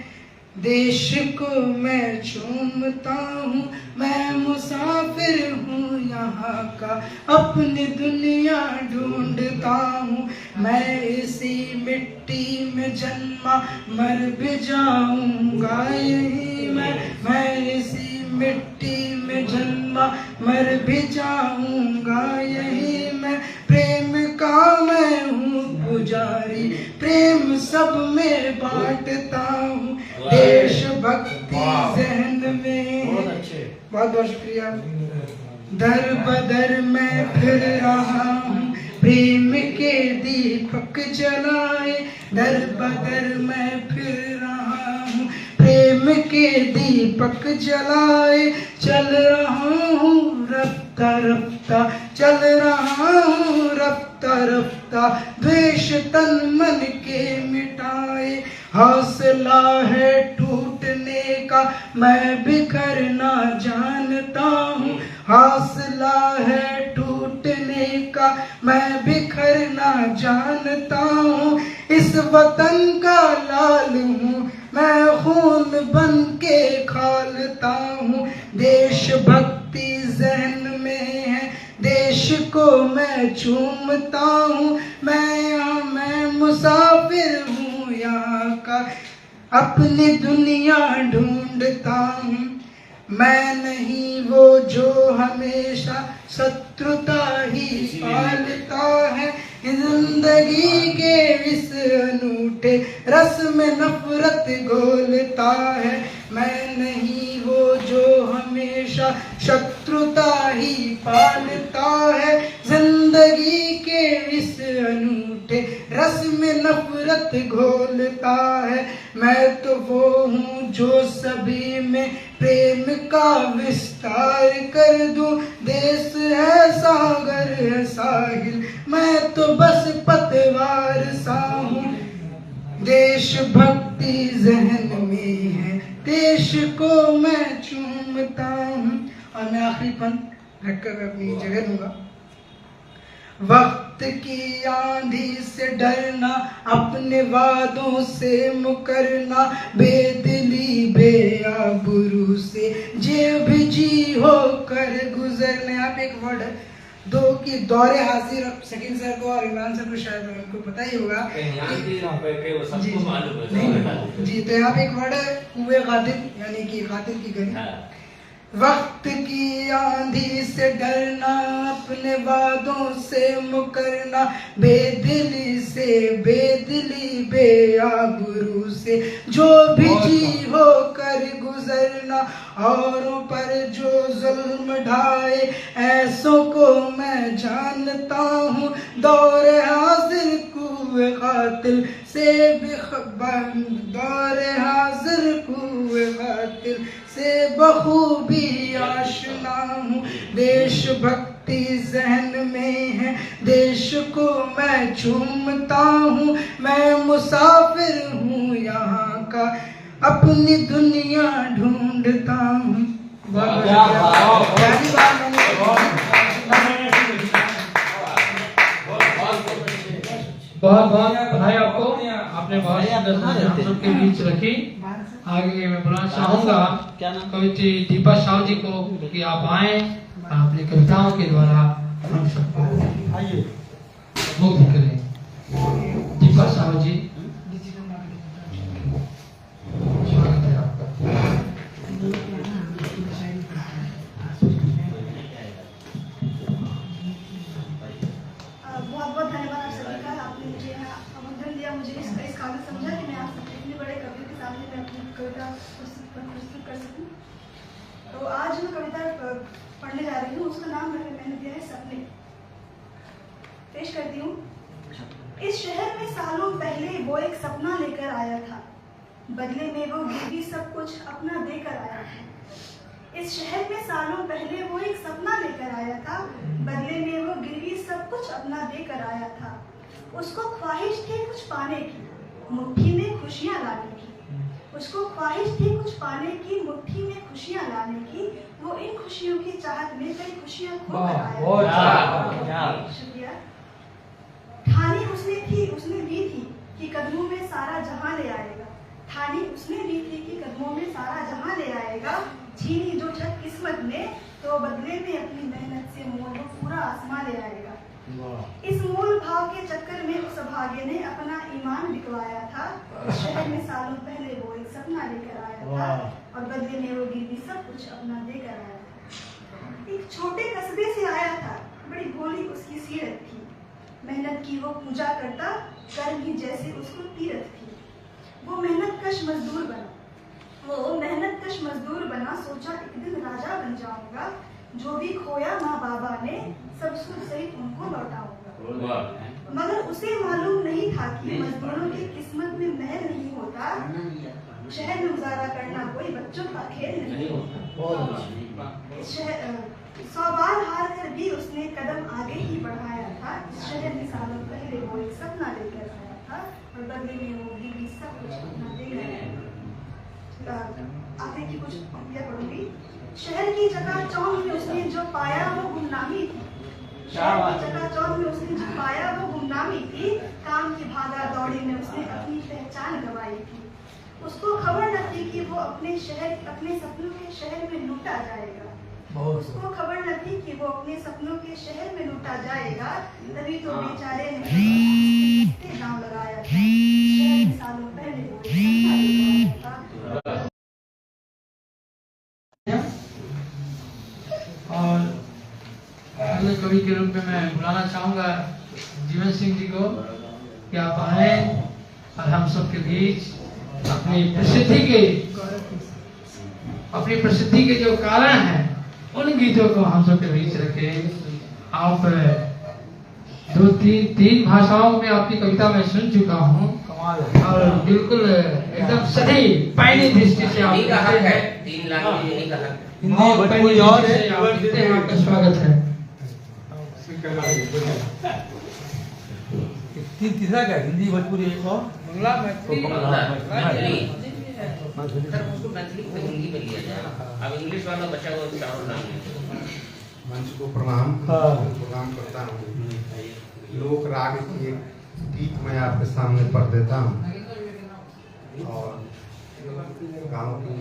देश को मैं चूमता हूँ। मैं मुसाफिर हूँ यहाँ का, अपनी दुनिया ढूंढता हूँ। मैं इसी मिट्टी में जन्मा, मर भी जाऊंगा यही मैं इसी मिट्टी में जन्मा, मर भी जाऊंगा यही मैं। प्रेम का मैं हूँ पुजारी, प्रेम सब में बांटता हूँ। देशभक्ति जहन में, बहुत बहुत शुक्रिया। दर बदर मैं फिर रहा हूँ, प्रेम के दीपक जलाए। दर बदर मैं फिर रहा हूँ, प्रेम के दीपक जलाए। चल रहा हूँ रफ्ता रफ्ता, चल रहा हूँ रफ्ता रफ्ता, द्वेष तन मन के मिटाए। हौसला है टूटने का, मैं बिखरना जानता हूँ। हौसला है टूटने का, मैं बिखरना जानता हूँ। इस वतन का लाल हूँ, मैं खून बन के खौलता हूँ। देशभक्ति जहन में है, देश को मैं चूमता हूँ। मैं मुसाफिर हूँ यहाँ का, अपनी दुनिया ढूंढता हूँ। मैं नहीं वो जो हमेशा शत्रुता ही पालता है, जिंदगी के इस अनूठे रस में नफरत घोलता है। मैं नहीं वो जो हमेशा शत्रुता ही पालता है, जिंदगी के इस अनूठे रस में नफरत घोलता है। मैं तो वो हूँ जो सभी में प्रेम का विस्तार कर दूं। देश है सागर है साहिल, मैं तो बस पतवार सा हूँ। देशभक्ति जहन में है, देश को मैं चूमता हूँ। और मैं आखिरी पंक्ति रखकर अपनी जगह दूंगा। वक्त की आंधी से डरना, अपने वादों से मुकरना, बेदिली बेआबरू से जेब जी होकर गुजरने। आप एक वर्ड है दो की दौरे हाजिर शकील सर को और इमरान सर को शायद उनको पता ही होगा जी। तो यहाँ पे एक वर्ड है कुएं कातिल, यानी कि कातिल की गली। वक्त की आंधी से डरना, अपने वादों से मुकरना, बेदिली बेआबरू से जो भी जी होकर गुजरना। औरों पर जो जुल्म ढाए, ऐसों को मैं जानता हूँ। दौर हाजिर कुए कातिल से दौर हाजिर कुए कातिल से बखूबी आशना हूँ। देशभक्ति जहन में है, देश को मैं चूमता हूँ। मैं मुसाफिर हूँ यहाँ का, अपनी दुनिया ढूंढता हूँ। बहुत बहुत बधाई आपको, आपने बहुत हम सबके बीच रखी। आगे मैं बुलाना चाहूंगा कवित्री दीपा साहू जी को कि आप आए और अपनी कविताओं के द्वारा हम सबको मुग्ध करें। दीपा साहू जी, स्वागत है आपका। बहुत बहुत धन्यवाद आप सभी का। आपने मुझे आमंत्रण दिया, मुझे इस काबिल समझा कि मैं आप सबके इतने बड़े कवि के सामने मैं अपनी कविता प्रस्तुत कर सकूं। तो आज मैं कविता पढ़ने जा रही हूँ, उसका नाम मैंने दिया है सपने। पेश करती हूँ। इस शहर में सालों पहले वो एक सपना लेकर आया था, बदले में वो गिरवी सब कुछ अपना देकर आया था। इस शहर में सालों पहले वो एक सपना लेकर आया था, बदले में वो गिरवी सब कुछ अपना देकर आया था। उसको ख्वाहिश थी कुछ पाने की, मुट्ठी में खुशियाँ लाने की। उसको ख्वाहिश थी कुछ पाने की, मुट्ठी में खुशियाँ लाने की। वो इन खुशियों की चाहत में कई खुशियाँ खोकर आया। शुक्रिया। ठानी उसने ली थी कि कदमों में सारा जहां ले आएगा। ठानी उसने ली थी कि कदमों में सारा जहां ले आएगा। छीनी जो छत किस्मत ने, तो बदले में अपनी मेहनत से मोल वो पूरा आसमां ले आएगा। इस मोल भाव के चक्कर में उस अभागे ने अपना ईमान बिकवाया था। इस शहर में सालों पहले वो एक सपना लेकर आया था, और बदले में वो गिरवी सब कुछ अपना देकर आया था। एक छोटे कस्बे से आया था, बड़ी भोली उसकी सीरत थी। मेहनत की वो पूजा करता, कर भी जैसे उसको तीरथ थी। वो मेहनत कश मजदूर बना, सोचा एक दिन राजा बन जाऊंगा। जो भी खोया माँ बाबा ने, सब सुख सहित उनको लौटाऊंगा। मगर उसे मालूम नहीं था कि मजदूरों की किस्मत में महल नहीं होता। शहर में गुजारा करना कोई बच्चों का खेल नहीं होता। 100 बार हार कर भी उसने कदम आगे ही बढ़ाया था। इस शहर में सालों पहले वो एक सपना लेकर आया था, और बदले में वो भी सब कुछ अपना दे गया। आगे की कुछ पंक्तियां पढ़ूंगी। शहर की चकाचौंध में उसने जो पाया वो गुमनामी थी। शहर की चकाचौंध में उसने जो पाया वो गुमनामी थी। काम की भागा दौड़ी में उसने अपनी पहचान गंवाई थी। उसको खबर न थी कि वो अपने सपनों के शहर में लूटा जाएगा। उसको खबर न थी कि वो अपने सपनों के शहर में लूटा जाएगा। तभी तो बेचारे ने दांव लगाया था। शहर में सालों पहले वो सपना लेकर आया था। और अगले कवि के रूप में मैं बुलाना चाहूंगा जीवन सिंह जी को कि आप आए और हम सबके बीच अपनी प्रसिद्धि के जो कारण हैं उन गीतों को हम सबके बीच रखें। आप तीन भाषाओं में आपकी कविता मैं सुन चुका हूँ, और बिल्कुल एकदम सही पैनी दृष्टि से आप हैं। 3 लाख हिंदी और आपका स्वागत है। तीसरा क्या, हिंदी भोजपुरी एक और बांग्ला मैथिली को हिंदी में लिया जाए। अब इंग्लिश वाला बचा हुआ चारों नाम मंच को प्रणाम करता हूँ। लोक राग की एक गीत मैं आपके सामने पढ़ देता हूँ, और गांव की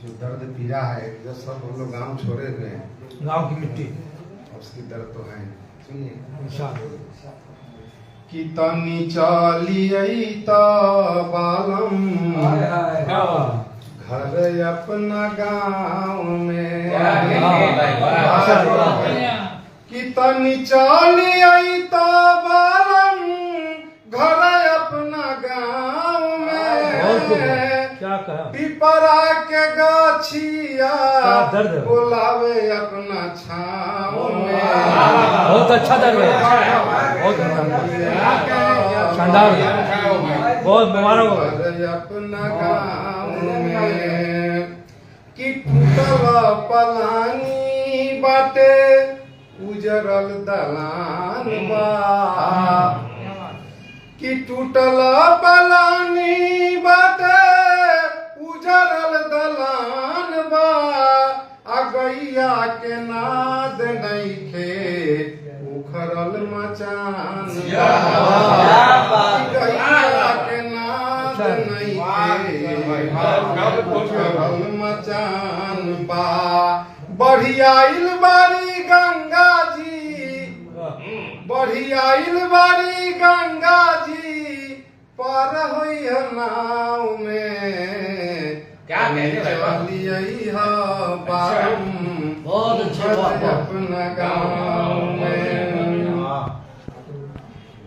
जो दर्द पीड़ा है, जब सब हम लोग गांव छोड़े हुए हैं, गांव की मिट्टी, उसकी दर्द तो है। सुनिए। कि तनी चलिए तो बालम घर अपना गाँव में, कि तनी चलिए तो बालम घर अपना गाँव में। क्या कहा? पिपरा के गाछिया बुलावे अपना छाँव में। बहुत अच्छा दर्द है, बहुत शानदार, बहुत मुबारक हो। अपना गाँव में कि टूटल पलानी बाटे, उजरल दलान बा। कि टूटल पलानी बाटे, उजरल दलान बा। अगैया के नाद नइखे, उखरल मचान बा। गैया के नाद नइखे, उखरल मचान बा। बढ़ियाइल बारी गंगा जी, बढ़ियाइल बारी गंगा जी, पार होई नाव में। क्या चलिए बारम अपना गाँव में।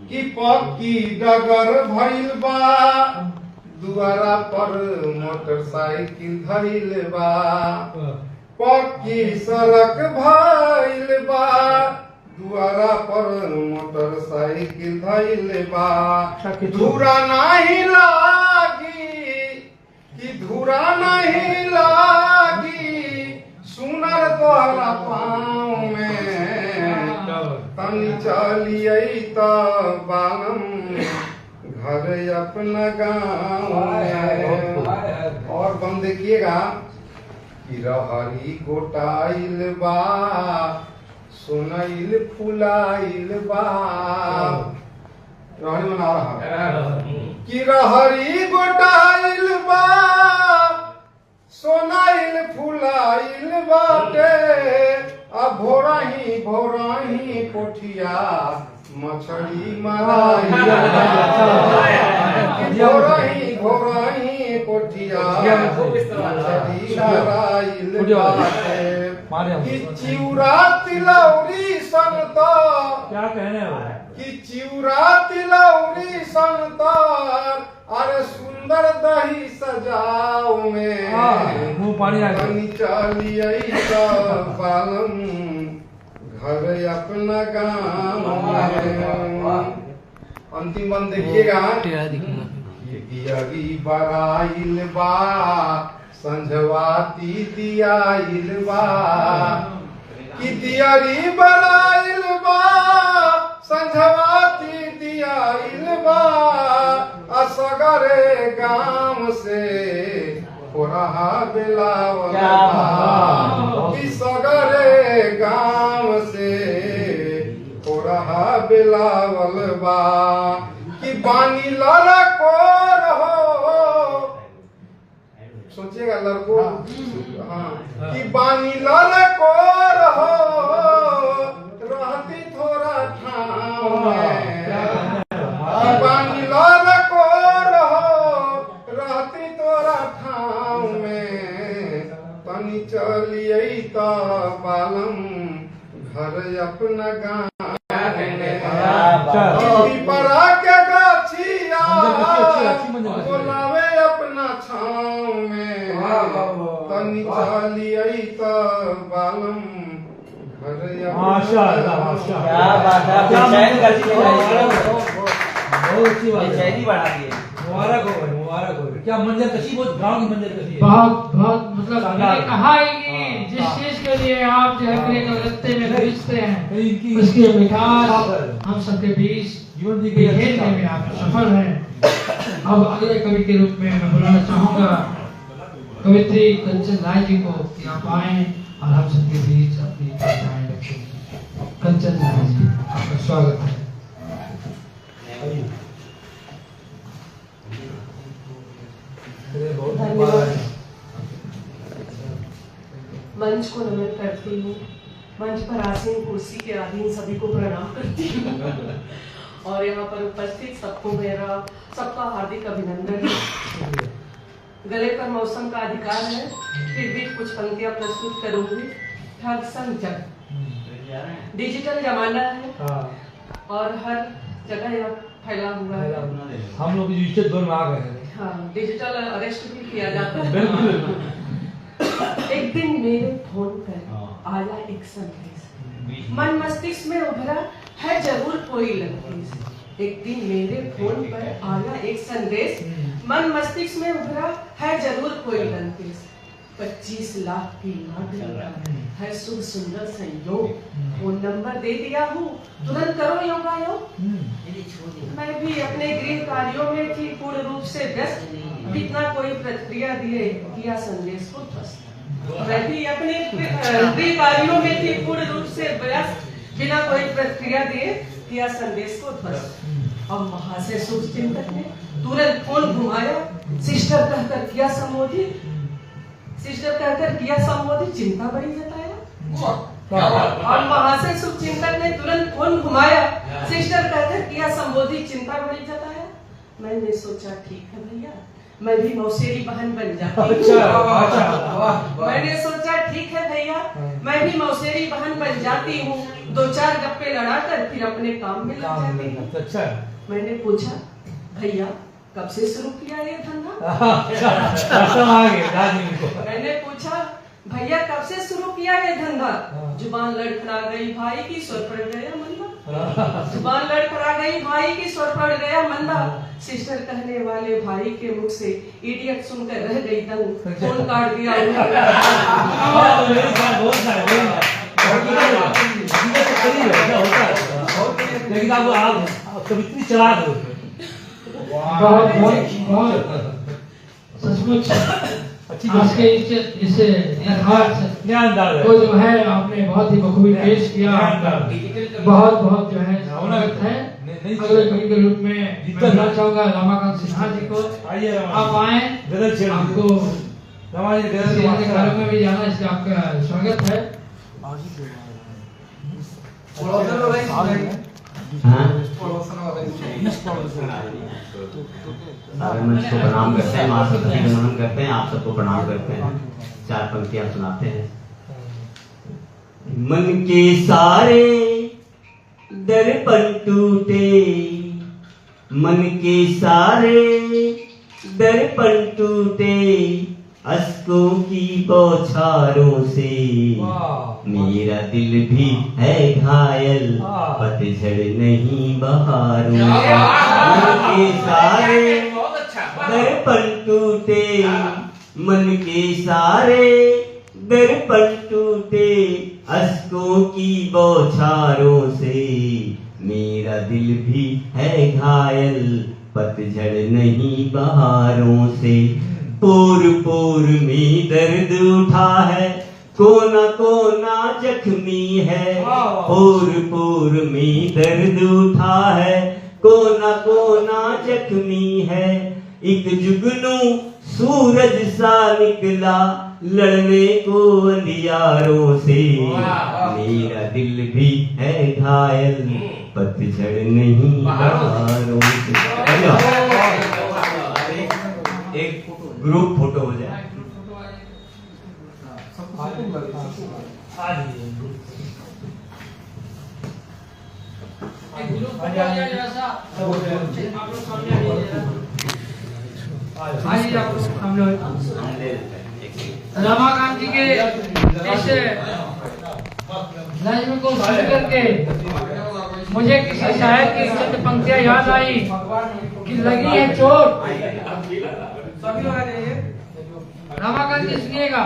कि पक्की डगर भइल बा, दुआरा पर मोटरसाइकिल धइल बा। पक्की सड़क भइल बा, दुआरा पर मोटरसाइकिल धइल बा। धूरा नहीं लागी कि धूरा नहीं लागी, सुनर तोहरा पाँव में तनी चलिए तो बालम घर अपना गाँव में। और बंद देखिएगा कि रहरी गोटाइल बा, सोनाइल फुलाइल बा। रहरी मना रहा कि रहरी गोटाइल बा, सोनाइल फुलाइल बाटे। अब भोराही कोठिया मछली माराइल, भोराही कोठिया मछली माराइल बाटे। कि चिउरा तिलौरी सन तो क्या कहने हैं कि चिउरा तिलौरी सन तो, अरे सुंदर दही सजाओ में मुंह पानी आ गया। चलिए बालम घर अपना गाँव में। अंतिम बंद देखिएगा। दियारी बराइल बा, संझवाती दियाइल बा। कि दियारी बराइल बा, संझवाती दियाइल बा। असगरे गाम से कोरहा बेलावल बा, कि सगरे गाम से कोरहा बेलावल बा। कि बानी लड़को रहो, सोचिएगा लड़को, हाँ, कि बानी लड़को रहो, रहती थोड़ा ठाव में। कि बानी लड़को रहो, रहती थोड़ा ठाव में। तनी चलिए तो बालम घर अपना गाँव। परा के गाछिया बोलावे अपना छाव में। तनी चलिए तो बालम घर। माशाअल्लाह माशाअल्लाह, क्या बात है। क्या शायरी करती है, बहुत अच्छी बात है। शायरी बढ़ा दी है। मुबारक हो भाई, मुबारक हो। क्या मंजर कशी, बहुत गांव की मंजर कशी है। बहुत बहुत मतलब मैंने कहा है कि जिस चीज के लिए आप जो है प्रेम रखते में भेजते हैं, उसकी मिठास हम सबके बीच जीवन जी भेजने में आप सफल हैं। अब अगले कवि के रूप में मैं बुलाना चाहूंगा कवित्री कंचन राय जी को कि आप आए और हम सबके बीच अपनी कविताएं रखें। कंचन राय जी, आपका स्वागत है। धन्यवाद। मंच को नमन करती हूँ, मंच पर आसीन कुर्सी के अधीन सभी को प्रणाम करती हूँ और यहाँ पर उपस्थित सबको मेरा सबका हार्दिक अभिनंदन है। गले पर मौसम का अधिकार है, फिर भी कुछ पंक्तियाँ प्रस्तुत करूंगी। ठग संग जग, डिजिटल जमाना है और हर जगह यह फैला हुआ है। हम लोग डिजिटल दौर में आ गए हैं। हाँ, डिजिटल अरेस्ट भी किया जाता है। एक दिन मेरे फोन पर आया एक संदेश, मन मस्तिष्क में उभरा है जरूर कोई लंकेश। एक दिन मेरे फोन पर आया एक संदेश, मन मस्तिष्क में उभरा है जरूर कोई लंकेश। 25 लाख की लॉटरी का है शुभ सुंदर संयोग, फोन नंबर दे दिया हूँ, तुरंत करो योगायोग। मैं भी अपने गृह कार्यों में थी पूर्ण रूप से व्यस्त, कितना कोई प्रतिक्रिया दिए किया संदेश को ध्वस्त। मैं भी अपने गृह कार्यों में थी पूर्ण रूप से व्यस्त, बिना कोई प्रतिक्रिया दिए किया संदेश को ध्वस्त। अब महाशय शुभ चिंतक ने तुरंत फोन घुमाया, सिस्टर कहकर किया संबोधित, सिस्टर कहकर किया संबोधित, चिंता बड़ी जताया। और महाशय शुभ चिंतक ने तुरंत फोन घुमाया, सिस्टर कहकर किया संबोधित, चिंता बड़ी जताया। मैंने सोचा ठीक है भैया, मैं भी मौसेरी बहन बन जाती हूँ। मैंने सोचा ठीक है भैया, मैं भी मौसेरी बहन बन जाती हूँ, 2-4 गप्पे लड़ाकर फिर अपने काम में लग जाती हूँ। अच्छा, मैंने पूछा भैया कब से शुरू किया ये धंधा? आ गए। मैंने पूछा भैया कब से शुरू किया ये धंधा? जुबान लड़खड़ा गई भाई की स्वर पड़ गया मंदा, जुबान लड़खड़ा गई भाई की स्वर पड़ गया मंदा। सिस्टर कहने वाले भाई के मुख से इडियट सुनकर रह गई दंग, फोन काट दिया लेकिन आप कवित्री चला दो। बहुत सचमुच आज के इस को जो है आपने बहुत ही बखूबी पेश किया। बहुत बहुत जो है स्वागत है। अगले कवि के रूप में बुलाना चाहूंगा रमाकांत सिन्हा जी को। आप आए, आपको घरों में भी जाना, इसलिए आपका स्वागत है। मंच को प्रणाम करते हैं, माँ सरस्वती को नमन करते हैं, आप सबको प्रणाम करते हैं। 4 पंक्तियां सुनाते हैं। मन के सारे दर्पण टूटे, मन के सारे दर्पण टूटे, अश्कों की बौछारों से मेरा दिल भी है घायल, पतझड़ नहीं बहारों। मन के सारे दर्पण टूटे, मन के सारे दर्पण टूटे, अश्कों की बौछारों से मेरा दिल भी है घायल, पतझड़ नहीं बहारों से। पोर पोर में दर्द उठा है, कोना कोना जख्मी है, पोर पोर में दर्द उठा है, कोना कोना जख्मी है। एक जुगनू सूरज सा निकला लड़ने को अंधियारों से, मेरा दिल भी है घायल, पतझड़ नहीं बहारों से। एक ग्रुप फोटो हो जाए। रमाकांत जी के इस नज्म को सुन करके मुझे किसी शायर की चंद पंक्तियां याद आई कि लगी है चोट। रमाकांत जी सुनिएगा,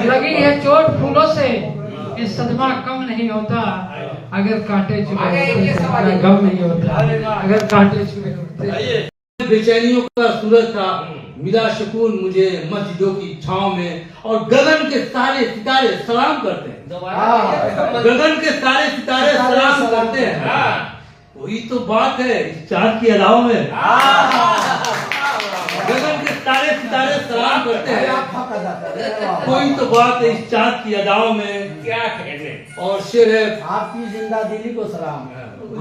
लगी है चोट फूलों से, ये सदमा कम नहीं होता, अगर कांटे चुभे गम नहीं होता, अगर कांटे चुभे होते। बेचैनियों का सूरज था, मिला सुकून मुझे मस्जिदों की छांव में, और गगन के सारे सितारे सलाम करते हैं। गगन के सारे सितारे सलाम करते हैं। वही तो बात है इस चाँद की अदाओं में। गगन के सारे सितारे सलाम करते हैं, कोई तो बात है इस चाँद की अदाओं में। क्या कहने। और शेर है आपकी जिंदा दिली को सलाम।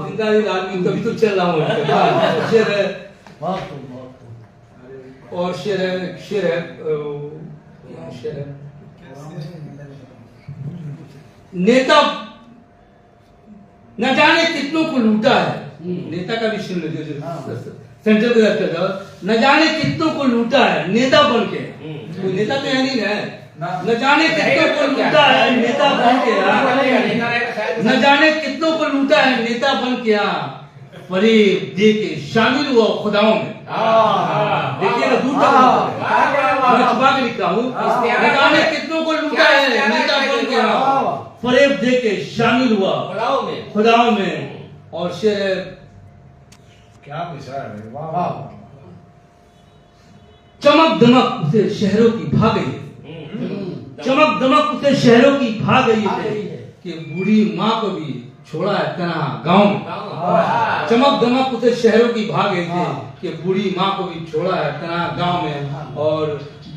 जिंदा दिल आदमी तभी तो चल रहा हूँ। शेर है और शेर है नेता न जाने कितनों को लूटा है। नेता का भी सुन लीजिए, सेंट्रल गवर्नमेंट न जाने कितनों को लूटा है नेता बन के। नेता तो नहीं है, न जाने कितनों को लूटा है नेता बन के, न जाने कितनों को लूटा है नेता बन के, फरेब दे के शामिल हुआ खुदाओं में। देखिएगा दूर तक मैं छुपा के लिखता हूँ। न जाने कितनों को लूटा है नेता बन के, फरेब दे के शामिल हुआ खुदाओं में। और शेर क्या विचार है, वाह। चमक दमक उसे शहरों की भा गई, चमक दमक उसे शहरों की भा गई है, कि बूढ़ी माँ को भी छोड़ा है तना गाँव में। चमक दमक उसे शहरों की भाग गई थी, कि बूढ़ी माँ को भी छोड़ा है तना गाँव में। और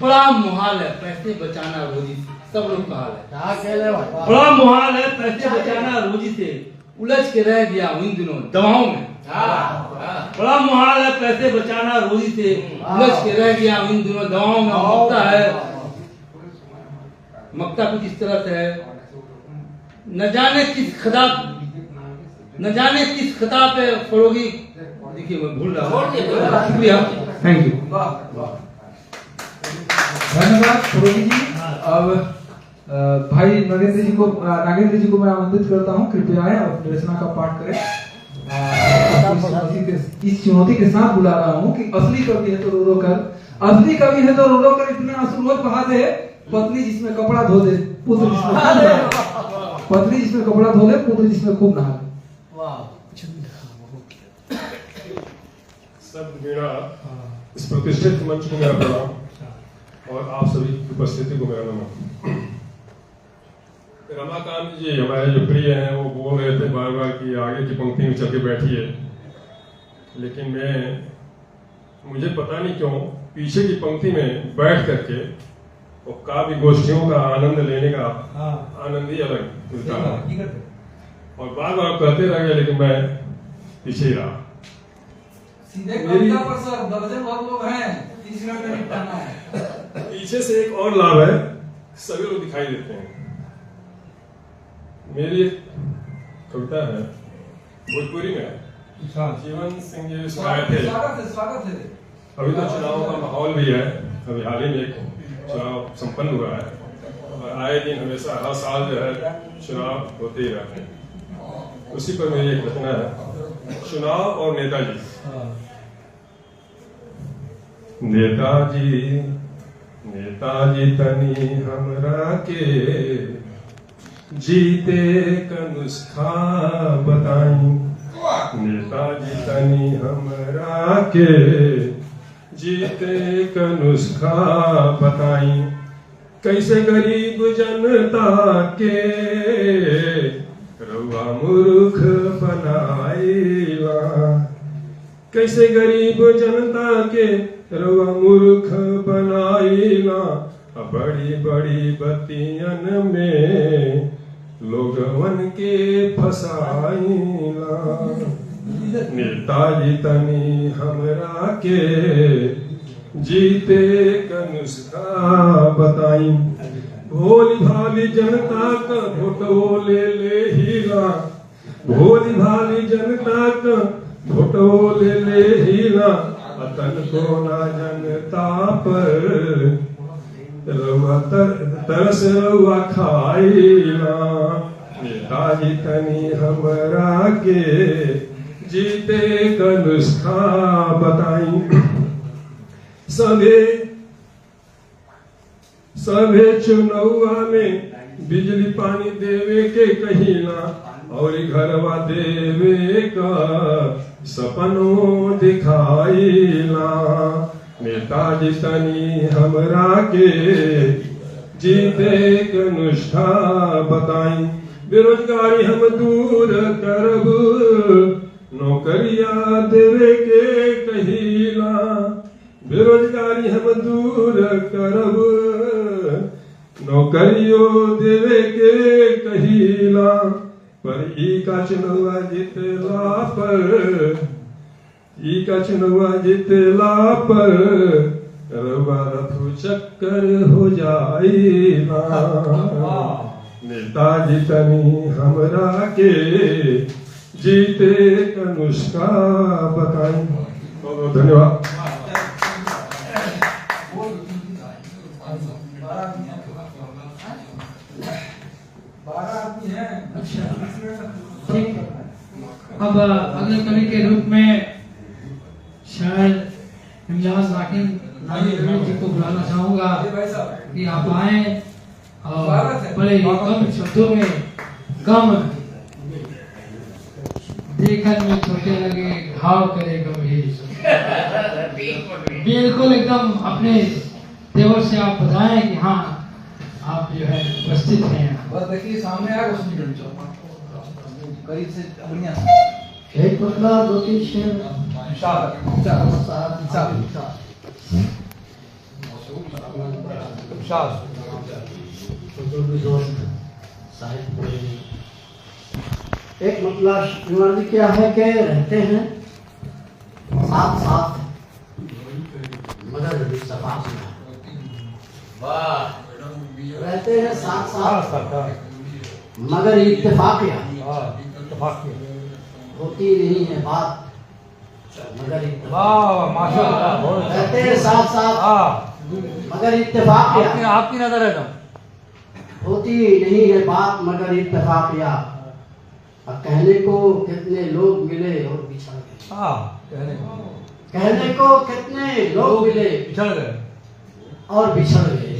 बड़ा मुहाल है पैसे बचाना रोजी से, सब लोग का हाल है। बड़ा मुहाल है पैसे बचाना रोजी से, उलझ के रह गया इन दिनों दवाओं में। बड़ा मुहाल है पैसे बचाना रोजी से, उलझ के रह गया इन दिनों दवाओं में। मक्ता है, मक्ता कुछ इस तरह से है, न जाने किस खता पे फरोगी। देखिए मैं भूल रहा हूँ, शुक्रिया, थैंक यू। धन्यवाद फरोगी जी। अब भाई नागेंद्र जी को मैं आमंत्रित करता हूँ, कृपया आए और अपनी रचना का पाठ करें। इस चुनौती के साथ बुला रहा हूँ कि असली कवि है तो रो रो कर, असली कवि है तो रो रो कर इतना आंसू बहा दे, पत्नी जिसमें कपड़ा धो दे, पुत्र जिसमें खूब नहाए, पत्नी जिसमें कपड़ा धो ले, पुत्र जिसमें खूब नहाए। सब मेरा इस प्रतिष्ठित मंच को मेरा प्रणाम और आप सभी की उपस्थिति को मेरा नमन। रमाकांत जी हमारे जो प्रिय हैं वो बोल रहे थे बार बार कि आगे की पंक्ति में चल के बैठिए, लेकिन मुझे पता नहीं क्यों पीछे की पंक्ति में बैठ करके और काव्य गोष्ठियों का आनंद लेने का आनंद ही अलग मिलता है। और बार बार कहते रह गए लेकिन मैं पीछे ही रहा। सीधे कविता पर सर दर्जन भर लोग हैं, 30 मिनट में निपटाना है। पीछे से एक और लाभ है, सभी लोग दिखाई देते हैं। मेरी एक कविता है भोजपुरी में, जीवन सिंह जी सुनाए थे। स्वागत है। अभी तो चुनाव का माहौल भी है, अभी हाल ही में एक चुनाव संपन्न हुआ है और आए दिन हमेशा हर साल जो है चुनाव होते ही रहते हैं। उसी पर मेरी एक रचना है, चुनाव और नेताजी। नेताजी तनी हमरा के जीते का नुस्खा बताई, नेताजी तनी हमरा के जीते का नुस्खा बताई, कैसे गरीब जनता के रउआ मूर्ख बनाईला, कैसे गरीब जनता के रउआ मूर्ख बनाईला, बड़ी बड़ी बतियन में लोगवन के फसाईला, नेताजी तनी हमरा के जीते का नुस्खा बताई, भोली भाली जनता का भोटो ले हीला, भोली भाली जनता का भोटो ले हीला, अतन को ना जनता पर रउआ तरस रउआ खाईला, नेताजी तनी हमरा के जीते का नुस्खा बताई, सभे चुनौआ में बिजली पानी देवे के कहिला, और घरवा देवे का सपनों दिखाईला, नेताजी तनी हमरा के जीते का नुस्खा बताई, बेरोजगारी हम दूर करब, नौकरिया देवे के कहिला, बेरोजगारी हम दूर करब, नौकरियों देवे के कहिला, पर ई का चुनवा जितला पर, ई का चुनवा जितला पर रउआ रथु चक्कर हो जाईला, नेताजी तनी हमरा के जीते का नुस्खा बताई। बहुत बहुत धन्यवाद। ठीक, अब अगले कवि के रूप में शायद इमलाज नागिन जी को बुलाना चाहूंगा कि आप आए और बड़े कम शब्दों में कम देखने में छोटे लगे घाव करे गंभीर, बिल्कुल एकदम अपने तेवर से आप बताएं कि हाँ आप जो है उपस्थित हैं। बस देखिए सामने आया कुछ करीब से बढ़िया एक पतला 2-3 शेर एक मतलब क्या है कि रहते हैं साथ साथ मगर सफाई रहते हैं साथ साथ मगर इत्तेफाकिया होती नहीं है बात मगर रहते हैं साथ साथ मगर इत्तेफाकिया आपकी नजर है होती नहीं है बात मगर इत्तेफाकिया। अब कहने को कितने लोग मिले और बिछड़ गए। कहने को कितने लोग मिले बिछड़ गए और बिछड़ गए।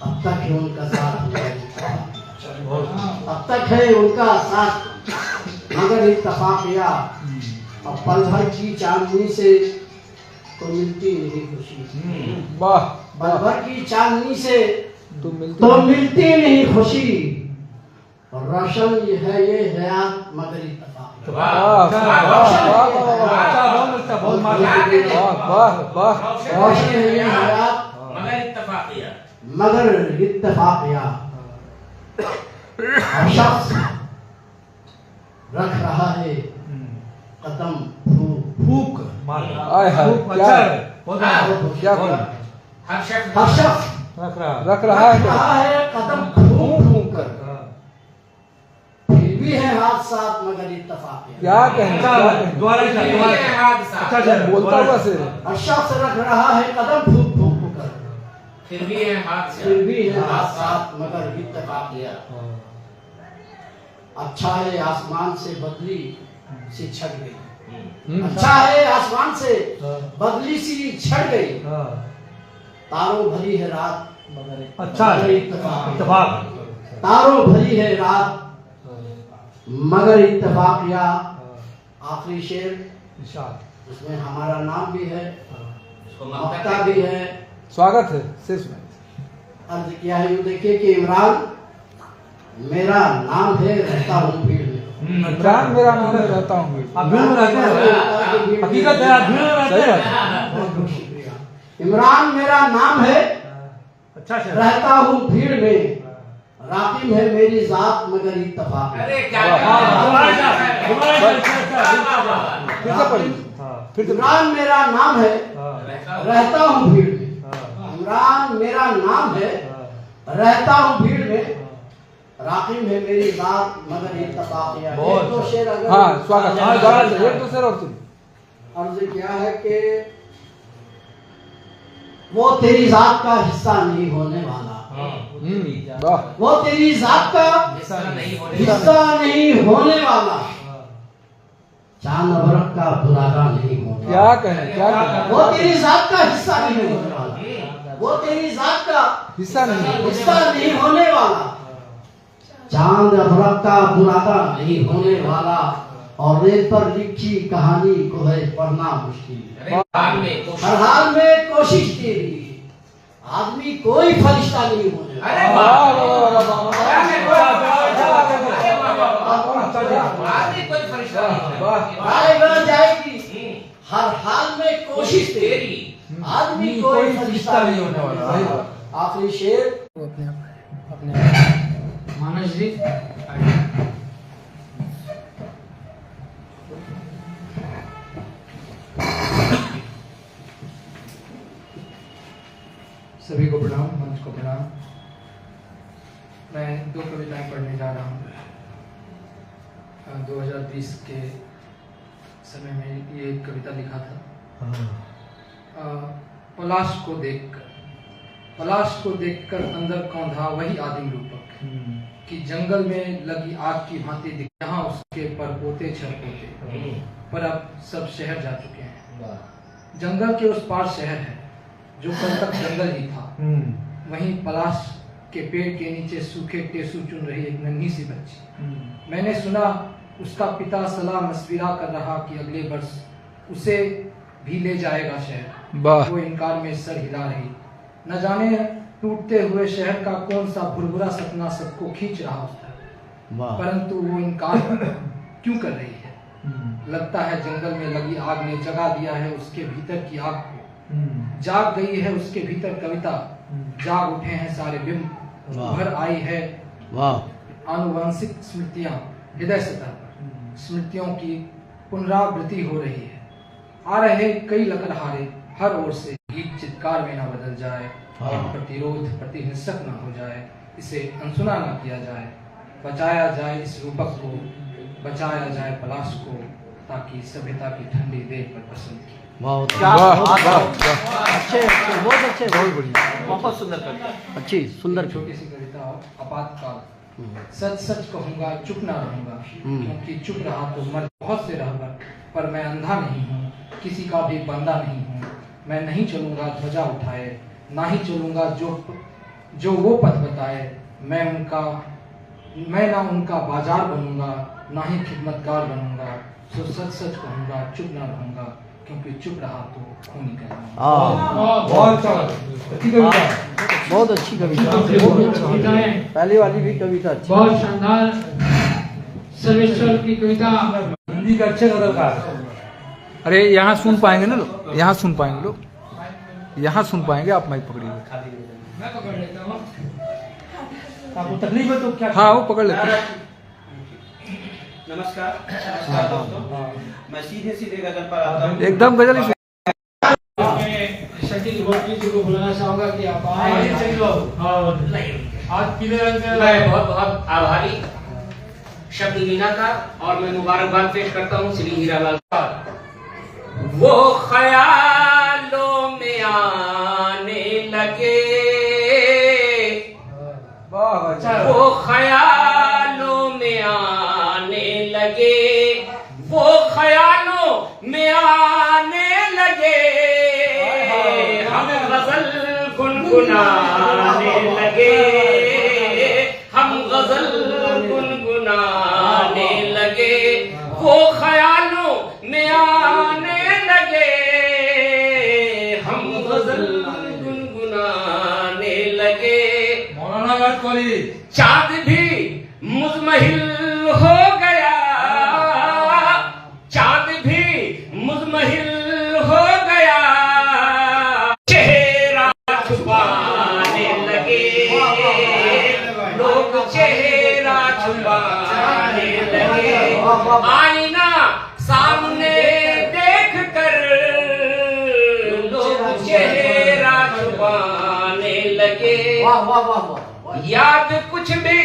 अब तक है उनका साथ, अब तक है उनका साथ मगर इत्तेफाकिया। अब पल भर की चांदनी से तो मिलती नहीं खुशी। वाह। पल भर की चांदनी से तो मिलती नहीं खुशी। रोशन ये है ये हयात मगर इत्तेफाकिया। रोशन है ये हयात मगर इत्तेफाकिया। हर शख्स रख रहा है कदम फूक आय हाय क्या हर शख्स रख रहा है कदम फूक कर। फिर भी है हाथ साथ मगर इत्तेफाकिया। क्या कहने बोलता हुआ से हर शख्स रख रहा है कदम फूक फूक कर। फिर भी है हाथ साथ मगर इत्तेफाकिया। अच्छा है आसमान से बदली सी छट गई। अच्छा है आसमान से बदली सी छट गई। तारों भरी है रात अच्छा इत्तेफाक। तारों भरी है रात मगर इत्तेफाकिया। आखिरी शेर उसमें हमारा नाम भी है, मक्ता भी है। स्वागत है सिर्फ अर्ज किया है। यूँ देखिए कि इमरान मेरा नाम है, रहता हूँ भीड़ में। इमरान मेरा नाम है, रहता हूँ भीड़ में रहते हैं। हकीकत है आप भीड़ में रहते हैं। इमरान मेरा नाम है, अच्छा रहता हूँ भीड़ में। राकिब है मेरी जात मगर इत्तेफाक। इमरान मेरा नाम है, रहता हूँ भीड़ में। इमरान मेरा नाम है, रहता हूँ भीड़ में। राकिब है मेरी जात मगर इत्तेफाकिया। एक दो शेर अगर हाँ स्वागत है। एक दो शेर और तुम अर्ज क्या है कि वो तेरी जात का हिस्सा नहीं होने वाला। वो तेरी जात का हिस्सा नहीं होने वाला। चांद अबरक का बुरादा नहीं होने। क्या कहें क्या कहें। वो तेरी जात का हिस्सा नहीं होने वाला। वो तेरी जात का हिस्सा नहीं होने वाला। चांद अबरक का बुरादा नहीं होने वाला। और रेत पर लिखी कहानी को है पढ़ना मुश्किल। हर हाल में कोशिश तेरी। आदमी कोई फरिश्ता नहीं होने वाला। जाएगी हर हाल में कोशिश तेरी। आदमी कोई फरिश्ता नहीं होने वाला। आखिरी शेर मानस जी सभी को प्रणाम, मंच को प्रणाम। मैं दो कविताएं पढ़ने जा रहा हूँ। 2020 के समय में ये एक कविता लिखा था। पलाश को देखकर अंदर कौंधा वही आदिम रूपक कि जंगल में लगी आग की भांति दिख। यहाँ उसके परपोते छरपोते पर अब सब शहर जा चुके हैं। जंगल के उस पार शहर है जो कल तक जंगल ही था। वहीं पलाश के पेड़ के नीचे सूखे टेसू चुन रही एक नन्ही सी बच्ची। मैंने सुना उसका पिता सलाह मशविरा कर रहा कि अगले वर्ष उसे भी ले जाएगा शहर। वो इनकार में सर हिला रही। न जाने टूटते हुए शहर का कौन सा भुरभुरा सपना सबको खींच रहा होता है, परंतु वो इनकार क्यों कर रही है। लगता है जंगल में लगी आग ने जगा दिया है उसके भीतर की आग को। जाग गई है उसके भीतर कविता। जाग उठे हैं सारे बिंब। भर आई है आनुवंशिक स्मृतियां हृदय सतह पर। स्मृतियों की पुनरावृत्ति हो रही है। आ रहे कई लकड़हारे हर ओर से। गीत चित्कार में न बदल जाए और प्रतिरोध प्रतिहिंसक न हो जाए। इसे अनसुना न किया जाए। बचाया जाए इस रूपक को, बचाया जाए पलाश को, ताकि सभ्यता की ठंडी देर पर बसंत की बहुत वाह, वाह, अच्छे बहुत अच्छे, बहुत बढ़िया। बहुत सुंदर कविता, अच्छी सुंदर छोटी सी कविता और आपातकाल। सच सच कहूँगा चुप ना रहूँगा, क्योंकि चुप रहा तो मर बहुत से रहूँगा, पर मैं अंधा नहीं हूँ, किसी का भी बंदा नहीं हूँ। मैं नहीं चलूँगा ध्वजा उठाए, ना ही चलूँगा जो वो पथ बताए। मैं ना उनका बाजार बनूंगा, ना ही खिदमतगार बनूंगा। सो सच सच कहूँगा चुप ना रहूँगा, क्योंकि चुप रहा तो खून निकलेगा। बहुत अच्छी कविता, बहुत अच्छी कविता, पहली वाली भी कविता अच्छी, बहुत शानदार सर्वेश्वर की कविता। हिंदी का अच्छे गजलकार। अरे यहाँ सुन पाएंगे ना लोग, यहाँ सुन पाएंगे लोग, यहाँ सुन पाएंगे। आप माइक पकड़िए। मैं पकड़ लेता हूँ। आपको तकलीफ है तो क्या? हाँ, वो पकड़ लेते हैं। नमस्कार दोस्तों, मैं सीधे सीधे गजल पर आता हूँ। एकदम गजल ही शकील गोटली जी को बुलाना चाहूंगा कि आप आए। आज पीले रंग का मैं बहुत बहुत आभारी शब्द मीना का, और मैं मुबारकबाद पेश करता हूँ श्री हीरालाल का। वो ख्यालों में आने लगे, वो ख्यालों में आने लगे, वो ख्यालों में आने लगे, हम गजल गुनगुनाने लगे, हम गजल गुनगुनाने लगे, वो ख्यालों में आने लगे, हम गजल गुनगुनाने लगे। चाँद भी मुज़महिल हो गया, चाँद भी मुज़महिल हो गया, चेहरा छुपाने लगे, लोग चेहरा छुपाने लगे, आईना सामने देख कर लोग चेहरा छुपाने लगे। याद कुछ भी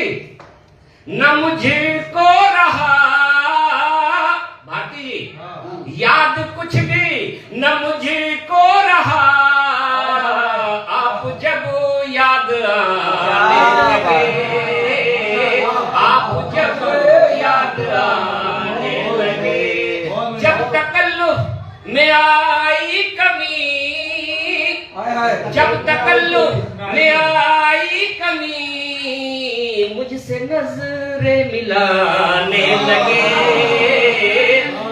न मुझको रहा, भारती जी, याद कुछ भी न मुझको रहा, आप जब याद आने लगे, आप जब याद आने लगे, जब तकल्लुफ में आई कमी, जब तकल्लुफ में आई कमी, मुझसे नजरें मिलाने लगे,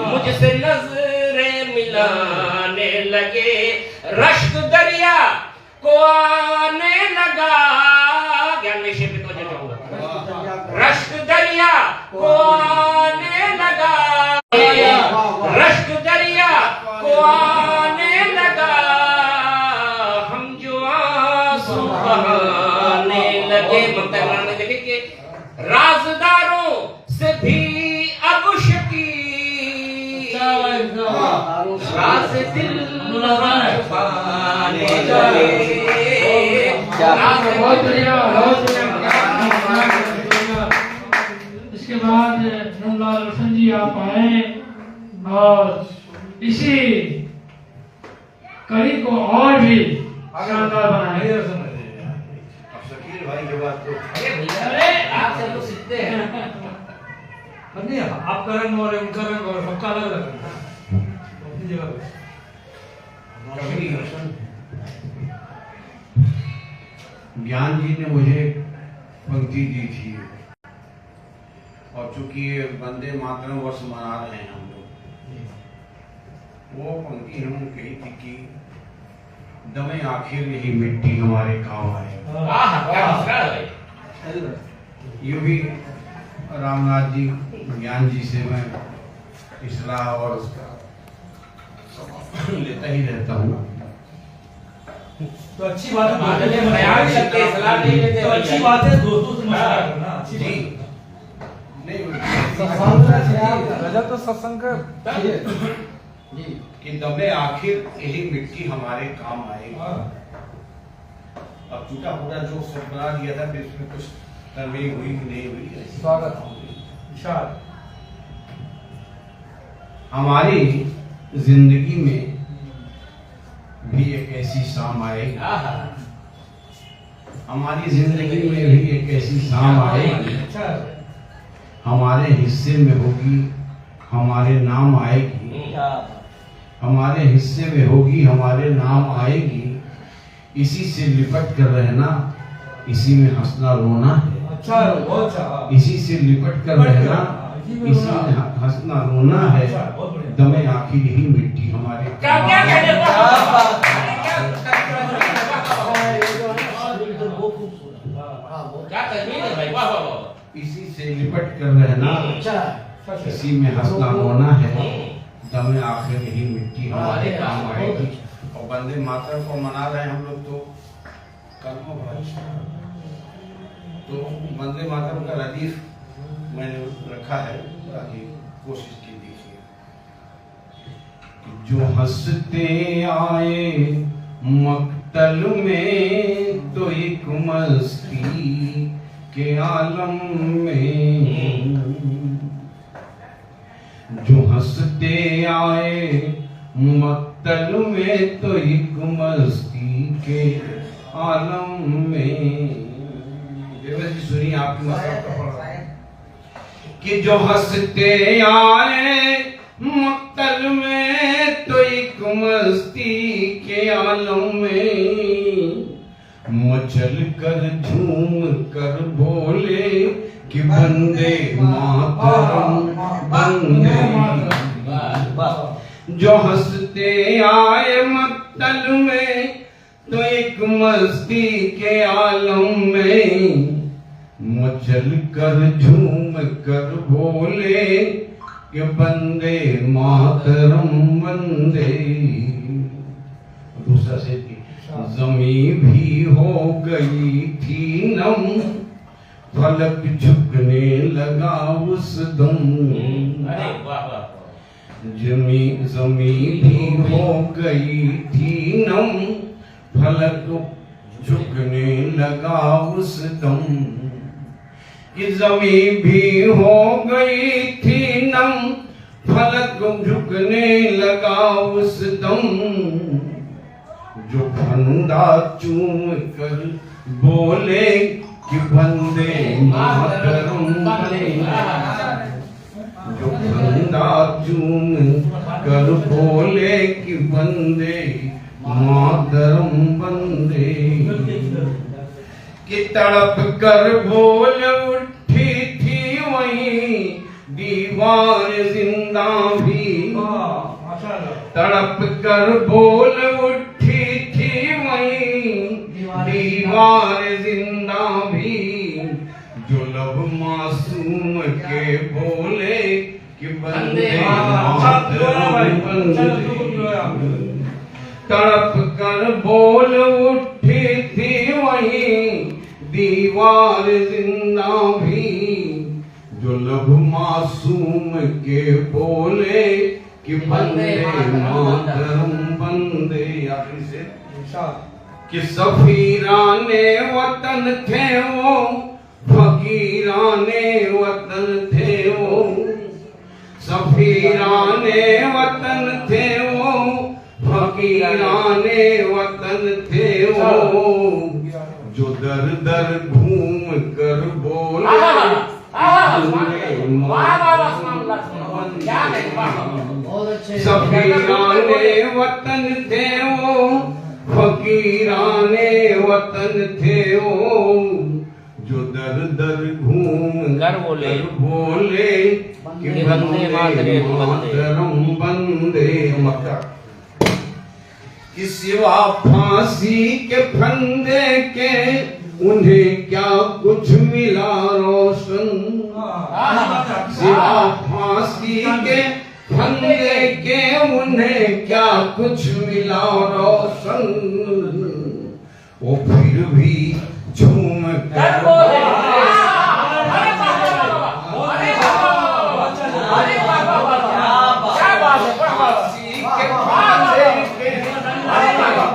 मुझसे नजरें मिलाने लगे, रश्क दरिया को आने लगा, ज्ञान में शेर पे तो जाऊंगा, रश्क दरिया को आने लगा, रश्क दरिया को आने लगा, हम जो आंसू बहाने लगे। ममता में देखे कि राज़दारों से भी अब शकी, राज़ दिल छुपाने लगे। बहुत बढ़िया, बहुत बढ़िया। इसके बाद नंदलाल रोशन जी आप आए और इसी कड़ी को और भी शानदार बनाए। भाई ये बात तो अरे आप सब लोग सीखते हैं, नहीं आपका रंग और उनका रंग और सबका अलग अलग अपनी जगह पे। ज्ञान जी ने मुझे पंक्ति दी थी, और चूंकि वंदे मातरम वर्ष मना रहे हैं हम लोग, वो पंक्ति हम कही थी कि दमे आखिर यही मिट्टी हमारे काम आए। ये भी रामनाथ जी ज्ञान जी से मैं इसलाह और लेता ही रहता हूँ। तो अच्छी बात है, तो अच्छी बात है दोस्तों से मशवरा करना अच्छी जी गजल तो सत्संग कि दमे आखिर यही मिट्टी हमारे काम आएगी। अब टूटा फूटा जो सब बना दिया था, फिर इसमें कुछ तरमीम हुई कि नहीं हुई। स्वागत हमारी जिंदगी में ऐसी शाम आएगी, हमारी जिंदगी में भी एक ऐसी शाम आएगी, हमारे हिस्से में होगी, हमारे नाम आएगी, हमारे हिस्से में होगी, हमारे नाम आएगी। इसी से लिपट कर रहना, इसी में हंसना रोना है। इसी से लिपट कर रहना, इसी में हंसना रोना है। दमे आखिर ही मिट्टी हमारे इसी से लिपट कर रहना, इसी में हंसना रोना है। दमे आखिर ही मिट्टी हमारे काम आएगी। और वंदे मातरम को मना रहे हैं हम लोग, तो कर्मों तो वंदे मातरम का रदीफ मैंने रखा है, ताकि कोशिश की देखिए। जो हंसते आए मक्तल में तो एक मस्ती के आलम में, जो हंसते आए मक्तल में तो एक मस्ती के आलम में। सुनिए आपकी कि जो हंसते आए मक्तल में तो एक मस्ती के आलम में, मचल कर झूम कर बोले कि बंदे मातरम बंदे। जो हंसते आए मक्तल में तो एक मस्ती के आलम में, मचल कर झूम कर बोले कि बंदे मातरम बंदे। दूसरा से जमी भी हो गई थी नम, फलक झुकने लगा उस दम। जमी भी हो गई थी नम, फलक झुकने लगा उस दम। कि जमी भी हो गई थी नम, फलक झुकने लगा उस दम। जो फंदा चूम कर बोले कि बंदे मातरम बंदे। जो फंदा चूम कर बोले कि बंदे मातरम बंदे। कि तड़प कर बोल उठी थी वही दीवार जिंदा भी। तड़प कर बोल उठी थी वही दीवार जिंदा भी। जो लब मासूम के बोले कि बंदे मातरम बंदे। तड़प कर बोल उठी थी वही दीवार जिंदा भी। जो लब मासूम के बोले कि बंदे मातरम बंदे। आखिरी से कि सफीराने वतन थे वो, फकीराने वतन थे वो। सफीराने वतन थे वो, फकीराने वतन थे वो। जो दर दर घूम कर बोले सफीराने वतन थे वो, फकीराने वतन थे वो। जो दर दर घूम कर बोले कि बंदे मातरम बंदे। मक्का कि सिवा फांसी के फंदे के उन्हें क्या कुछ मिला रोशन। सिवा फांसी के फंदे के उन्हें क्या कुछ मिला रोशन। वो फिर भी झूम कर बोले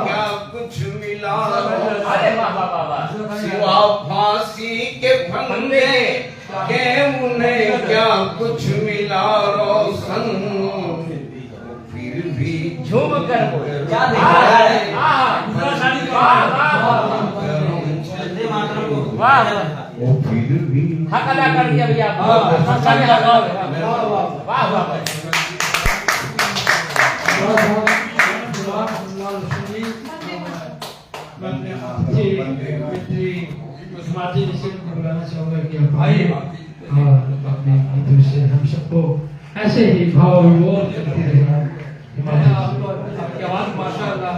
क्या कुछ मिला सिवा फांसी के फंदे के उन्हें क्या कुछ मिला रोशन। फिर भी झूम कर वो फिर भी हक अदा कर दिया भैया। वाह वाह हम सबको ऐसे ही भाव विभोर करते रहे। आपकी आवाज माशाअल्लाह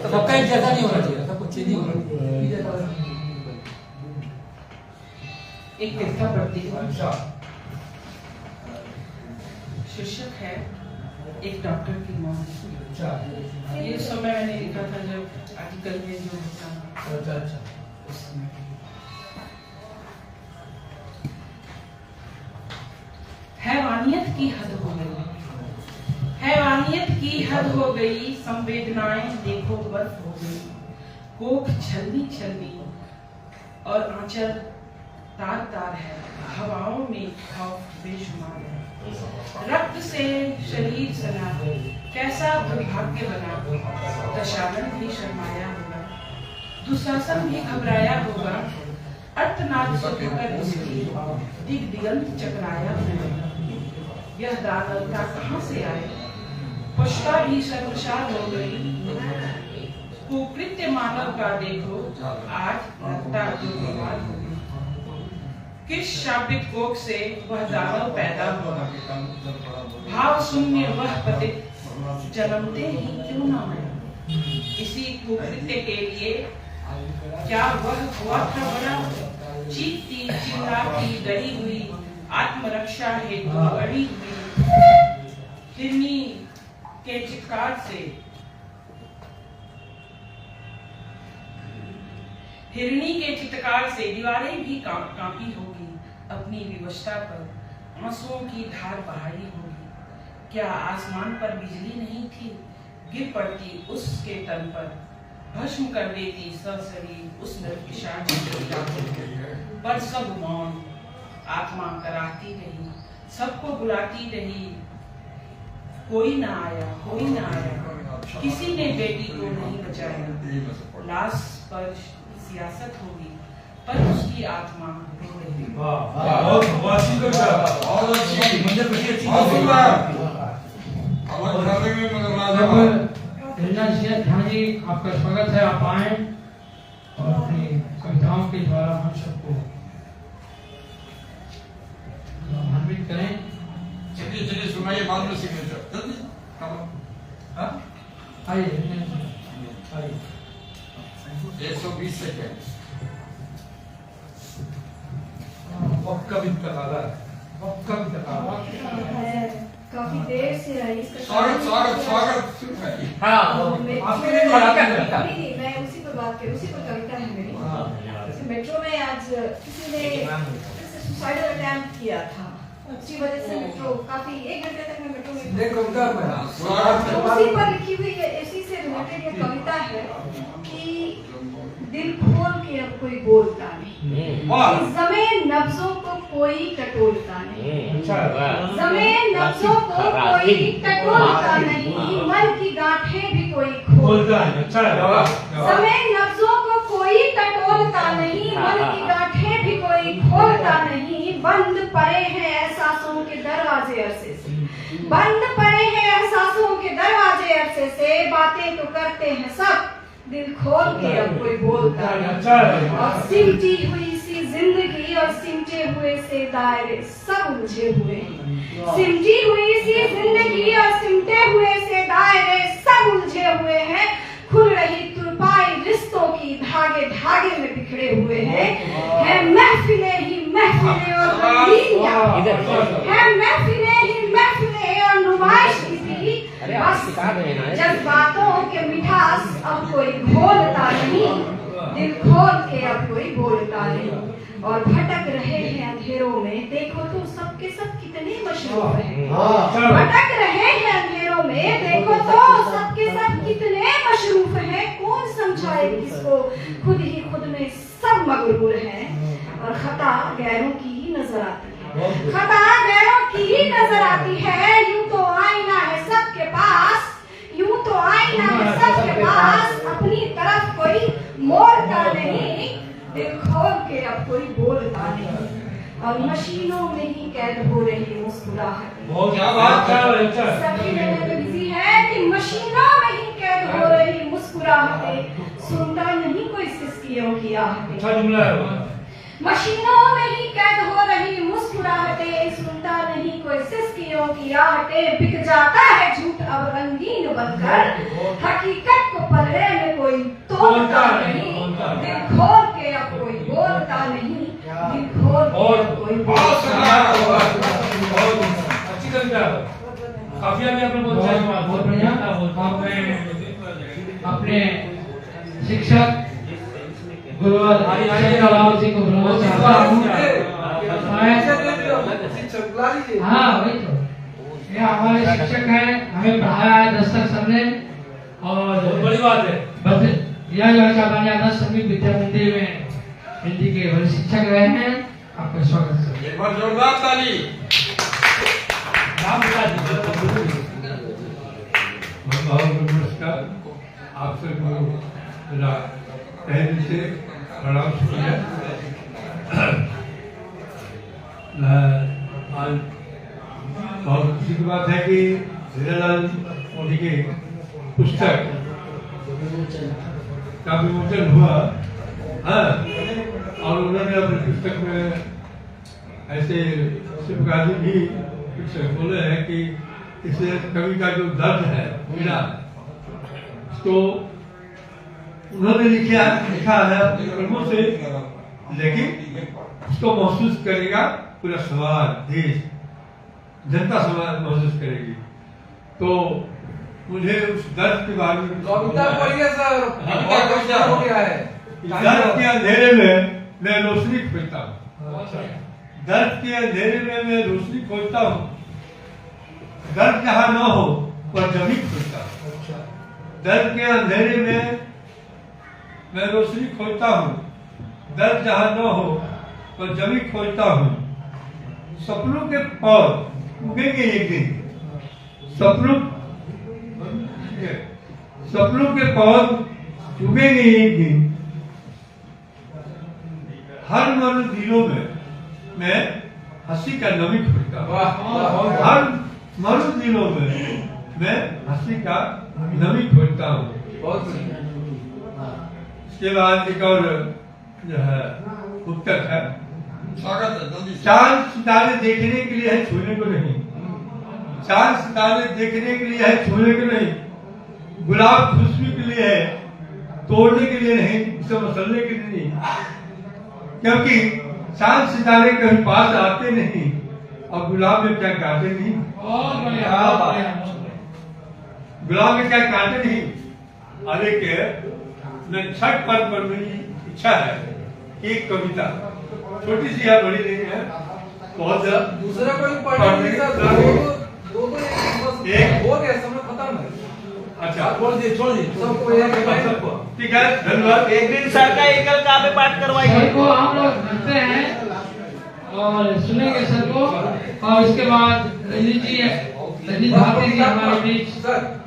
सबका एक जैसा नहीं होना चाहिए, सब कुछ चेंज होना चाहिए। एक किस्सा पढ़ती हूँ। शीर्षक है एक डॉक्टर की मौत। ये उस समय मैंने लिखा था जब आर्टिकल में जो होता उस समय। हैवानियत की हद हो गई, हैवानियत की हद हो गई, संवेदनाएं देखो बर्फ हो गई, कोख छलनी छलनी और आंचल तार तार है, हवाओं में खौफ बेशुमार है। रक्त से शरीर सना, कैसा दुर्भाग्य बना, दशानन भी शर्माया होगा, दुशासन भी घबराया होगा, अर्थनाद सुनकर उसकी दिग दिगंत चकराया होगा। यह दानवता कहाँ से आए, पछता भी शर्मशार हो गई, कुकृत्य मानव का देखो आज लगता जो बीमार हो गई। किस शापित कोख से वह दानव पैदा हुआ, भाव शून्य वह पतित जन्मते ही क्यों ना मरा। इसी कुकृत्य के लिए क्या वह हुआ था बड़ा, चीखती चिल्लाती डरी हुई, आत्मरक्षा हेतु अड़ी हुई, हिरनी के चित्कार से, हिरनी के चित्कार से दीवारें भी कांपी होगी, अपनी विवशता पर आंसुओं की धार बहाई होगी। क्या आसमान पर बिजली नहीं थी, गिर पड़ती उसके तन पर, भस्म कर देती सशरीर उस पिशाच पर। सब मौन, आत्मा कराती रही, सबको बुलाती रही, कोई ना आया, कोई ना आया, किसी ने बेटी को नहीं बचाया। लाश पर सियासत होगी पर उसकी आत्मा रो रही। ध्यान जी आपका स्वागत है, आप आए और अपनी कविताओं के द्वारा हम सबको लाभान्वित करें। चलिए चलिए सुनाइए, बाद में सिग्नेचर जल्दी। आइए 120 सेकेंड। वक्का भी तकाला है, वक्का भी तकाला है। काफी देर से आई इसका स्वागत स्वागत स्वागत। नहीं, मैं उसी पर बात करूँ, उसी पर कविता है मेरी। मेट्रो में आज किसी ने सुसाइडल अटेम्प्ट किया था, उसकी वजह से मेट्रो काफी 1 घंटे तक मैं मेट्रो में उसी पर लिखी हुई है। इसी से रिलेटेड ये कविता है कि दिल खोल के अब कोई बोलता नहीं, ज़मीन नब्जों को कोई टटोलता नहीं, ज़मीन नब्जों को कोई टटोलता नहीं, मन की गांठें भी कोई खोलता नहीं। ज़मीन नब्जों को कोई टटोलता नहीं, मन की गांठें भी कोई खोलता नहीं। बंद पड़े हैं एहसासों के दरवाजे अरसे से, बंद पड़े हैं एहसासों के दरवाजे अरसे से, बातें तो करते हैं सब, दिल खोल के अब कोई बोलता नहीं। और सिमटी हुई सी जिंदगी और सिमटे हुए से दायरे सब उलझे हुए हैं, सिमटी हुई सी जिंदगी और सिमटे हुए से दायरे सब उलझे हुए हैं। खुल रही तुरपाई रिश्तों की धागे धागे में बिखरे हुए हैं। है महफिलें ही महफिलें और रंगीनियां, है महफिलें ही महफिलें और नुमाइश की भी, बस जज्बातों के मिठास अब कोई घोलता नहीं, दिल खोल के अब कोई बोलता नहीं। और भटक रहे हैं अंधेरों में, देखो तो सबके सब कितने मशरूफ हैं। भटक रहे हैं अंधेरों में, देखो तो सबके सब कितने मशरूफ हैं, कौन समझाए किसको, खुद ही खुद में सब मगरूर हैं। और खता गैरों की ही नजर आती है, खता गैरों की ही नजर आती है। यूं तो आईना है सबके पास, यूं तो आईना है सबके पास, अपनी तरफ कोई मोड़ता नहीं, दिल खोल के अब कोई बोलता नहीं। और मशीनों में ही कैद हो रही मुस्कुराहट, सभी जगह बिजी है कि मशीनों में ही कैद हो रही मुस्कुराहटें, सुनता नहीं कोई सिसकियों की आहटें। मशीनों में ही कैद हो रही मुस्कुराहटें, सुनता नहीं कोई सिसकियों की आहटें। बिक जाता है झूठ अब रंगीन बनकर, हकीकत को पलड़े में कोई तोड़ता नहीं, दिल खोल के अब कोई बोलता नहीं, दिल खोल के अब कोई बोलता नहीं। अच्छी कविता, काफिया भी आपने बहुत बढ़िया। अपने शिक्षक गुरुवार राव जी को हाँ वही तो, ये हमारे शिक्षक हैं, हमें पढ़ाया है दस्तक सर ने। और बड़ी बात है संगीत विद्या मंदिर में हिंदी के बड़े शिक्षक रहे हैं। आपका स्वागत है, एक बार जोरदार ताली। नमस्कार, आप सबको मेरा तहे दिल से प्रणाम शुक्रिया। आज बहुत खुशी की बात है कि हीरालाल मोदी के पुस्तक का विमोचन हुआ। हाँ, और उन्होंने अपनी पुस्तक में ऐसे शिवगाजी भी कुछ बोले हैं कि इसे कवि का जो दर्द है पीड़ा, तो उन्होंने लिखा है अपने कलमों से, लेकिन उसको महसूस करेगा पूरा समाज, देश, जनता समाज महसूस करेगी। तो मुझे उस दर्द के बारे में दर्द के अंधेरे में मैं रोशनी खोजता हूँ, दर्द के अंधेरे में मैं रोशनी खोजता हूँ, दर्द जहाँ न हो पर जमी खोजता हूँ। दर्द के अंधेरे में मैं रोशनी खोजता हूँ, दर्द जहाँ न हो पर जमी खोजता हूँ। सपनों के पौध उगेंगे एक दिन, सपनों के पौध उगेंगे एक दिन। हर मनु दिलों में मैं हंसी का नमी खोजता हूँ, हर मनु दिलों में मैं हंसी का नमी खोजता हूँ। इसके बाद एक और जो है उत्तर है, चांद सितारे देखने के लिए है, छूने को नहीं। चांद सितारे देखने के लिए है, छूने को नहीं। गुलाब खुशबू के लिए है, तोड़ने के लिए नहीं, उसे मसलने के लिए नहीं। क्योंकि चांद सितारे कभी पास आते नहीं और गुलाब में क्या काटे नहीं। गुलाब में क्या काटे नहीं। अरे के मैं छठ पर्व पर मेरी इच्छा है कि एक कविता छोटी सी है, बड़ी नहीं है, बहुत दूसरा कोई पढ़ने अच्छा छोड़ दिए सबको, ठीक है, धन्यवाद। एक दिन सर का एकल काव्य पाठ करवाइए। सर को हम लोग करते हैं और सुनेंगे सर को, और उसके बाद रजनीश भारती जी हमारे बीच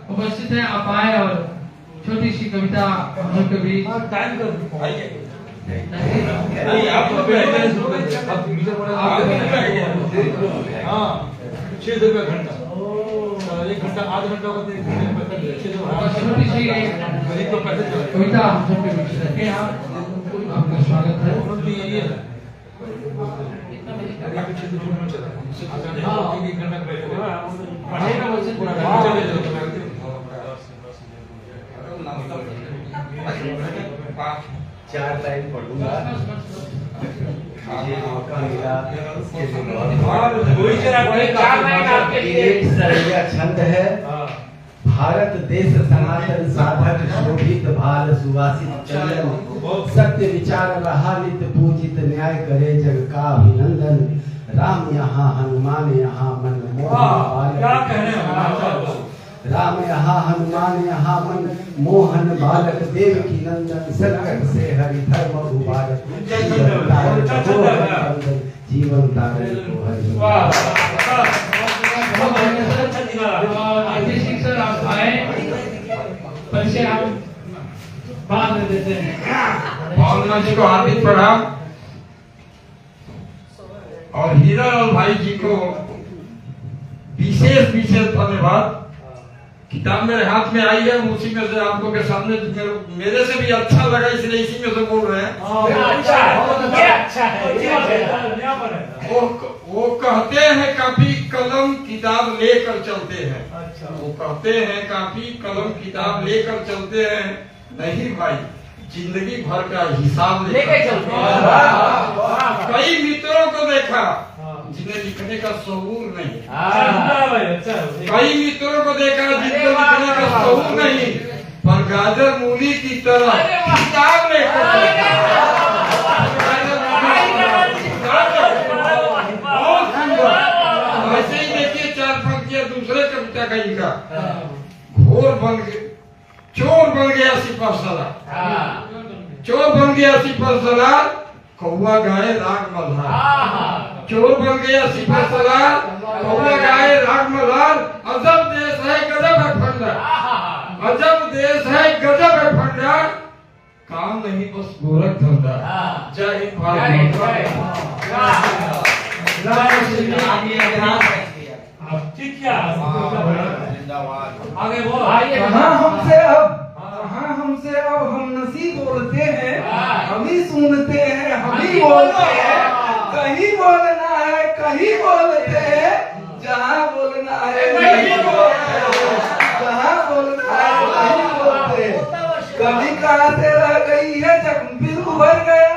उपस्थित हैं। आप आए और छोटी सी कविता हम लोग के बीच टाइम कर आइए। हाँ 6 रुपये घंटा, 1 घंटा आधा घंटा छोटी सी कविता हम सब के बीच रखें। आपका स्वागत है। चार लाइन पढ़ूंगा, मुझे मौका मिला एक सरैया छंद है। भारत देश सनातन साधक शोभित भाल सुवासित चंदन, सत्य विचार रहा नित्य पूजित, न्याय करे जग का अभिनंदन। राम यहाँ हनुमान यहाँ मन मोहन, राम यहाँ हनुमान यहाँ मन मोहन बालक देव की नंदन संकट से हरि धर्म उबारक जीवन तारे को हरि। सर आप आए, परिचय हम बाद में देते हैं। भावना जी को हार्दिक प्रणाम और हीरालाल भाई जी को विशेष धन्यवाद। किताब मेरे हाथ में आई है, उसी में से आपको के सामने मेरे से भी अच्छा लगा, इसलिए इसी में से बोल रहे हैं। वो कहते हैं कापी कलम किताब लेकर चलते हैं। वो कहते हैं कापी कलम किताब लेकर चलते हैं, नहीं भाई जिंदगी भर का हिसाब लेकर चलते हैं। कई मित्रों को देखा जिन्हें लिखने का शऊर नहीं, कई मित्रों को देखा जिन्हें लिखने का शऊर नहीं, पर गाजर मूली की तरह किताब लेकर वैसे ही देखिए 4 पंक्तियां दूसरे कविता का इनका घोर बन गए, चोर बन गया सिपहसालार, चोर बन गया सिपहसालार, कौआ गाए राग मल्हार। चोर बन गया सिपहसालार, कौआ गाए राग मल्हार। अजब देश है गजब है फंडा, अजब देश है गजब है फंडा, काम नहीं बस गोरख धंधा। जय हिंद भारत आगे बोल। कहाँ हमसे अब हम नसीब बोलते हैं, हम ही सुनते हैं, हम ही बोलते हैं। कहीं बोलना है कहीं बोलते हैं, जहाँ बोलना है वहीं बोलते हैं, जहाँ बोलना है वहीं बोलते हैं। कभी कहाँ से रह गई है जख्म फिर उभर गया,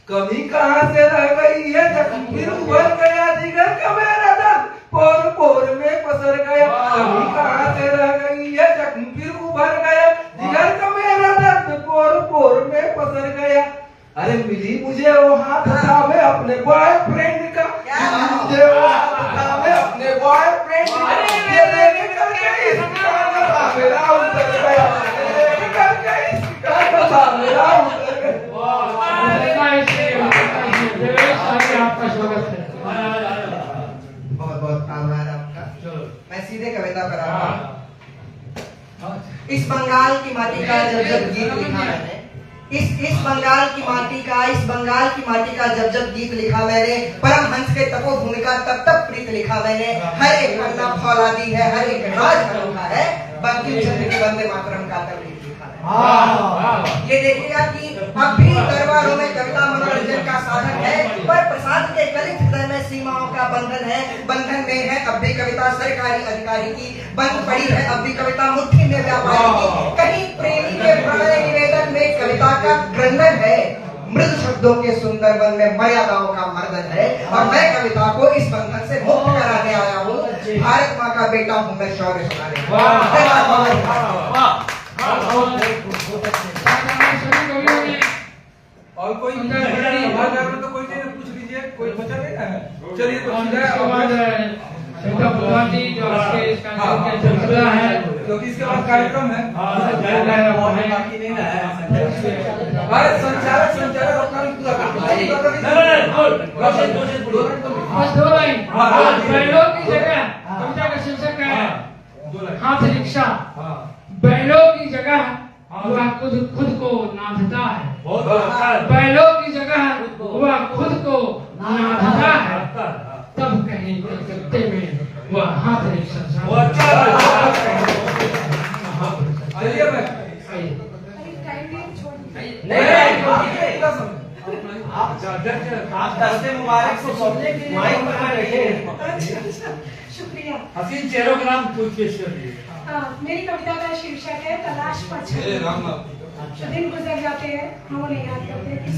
कभी कहाँ से रह गई है जख्म फिर उभर गया, जिगर का मेरा दर्द पोर पोर में पसर गया। कभी कहाँ से रह गई है जख्म फिर उभर गया, जिगर का मेरा दर्द पोर पोर में पसर गया। अरे मिली मुझे वो हाथ थामे अपने बॉयफ्रेंड का, मिली मुझे वो हाथ थामे अपने बॉयफ्रेंड का, ये लेके करके इसका नशा मेरा उतर गया, लेके करके इसका नशा मेरा उतर गया। आपका स्वागत है। बहुत बहुत आभार आपका। मैं सीधे कविता पर आता हूँ। इस बंगाल की माटी का जब जब गीत लिखा मैंने, इस बंगाल की माटी का जब गीत लिखा मैंने, परमहंस के तपोभूमि का तब प्रीत लिखा मैंने। हर एक पन्ना फौलादी है, हर एक राज अनोखा है, बंकिम चंद्र के वंदे मातरम का तब लिखा मैंने। ये देखिएगा कि अब भी दरबारों में कविता मनोरंजन का साधन है, पर प्रसाद के गलित हृदय में सीमाओं का बंधन है। बंधन में है अब भी कविता सरकारी अधिकारी की, बंद पड़ी है अब भी कविता मुट्ठी में व्यापारी की। कहीं प्रेमी के प्रणय निवेदन में कविता का क्रंदन है, मृदु शब्दों के सुंदर वन में मर्यादाओं का मर्दन है। और मैं कविता को इस बंधन से मुक्त कराने आया हूँ। भारत माँ का बेटा हूँ मैं, शौर्य सुनाने। और कोई सभागार में तो कोई नहीं, पूछ लीजिए, कोई बचा नहीं है। चलिए तो क्योंकि इसके बाद कार्यक्रम है। संचालक कविता का शीर्षक है हाथ रिक्शा। बैलों की जगह वह खुद को नाथता है, बैलों की जगह वह खुद को नाथता है, तब कहीं कलकत्ते में वह हाथ रिक्शा। चलिए आप दस्ते मुबारक से सुनने के लिए माइक पर रखे। शुक्रिया। हसीन चेहरों का नाम पूछ के मेरी कविता का शीर्षक है तलाश पर छत। दिन गुजर जाते हैं, हम उन्हें याद करते हैं कि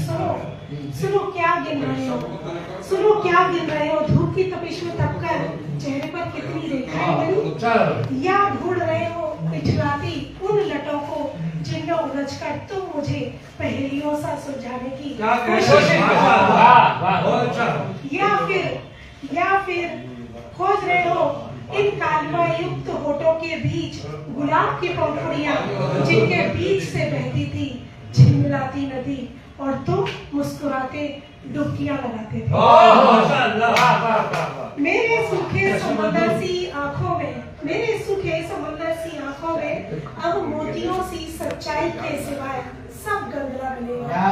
सुनो क्या गिन रहे हो, सुनो क्या गिन रहे हो, धूप की तपिश में तपकर चेहरे पर कितनी रेखाएं बनी, या ढूंढ रहे हो इठलाती उन लटों को जिनमें उलझकर तुम मुझे पहेलियों सा सुलझाने की कोशिश, या फिर खोज रहे हो इन कालमा युक्त होठों की के बीच गुलाब की पंखुड़ियां जिनके बीच से बहती थी झिलमिलाती नदी, और तुम मुस्कुराते डुबकियां लगाते थे। मेरे सूखे समंदर सी आंखों में, मेरे सूखे समंदर सी आंखों में अब मोतियों सी सच्चाई के सिवाय सब गंदला मिलेगा।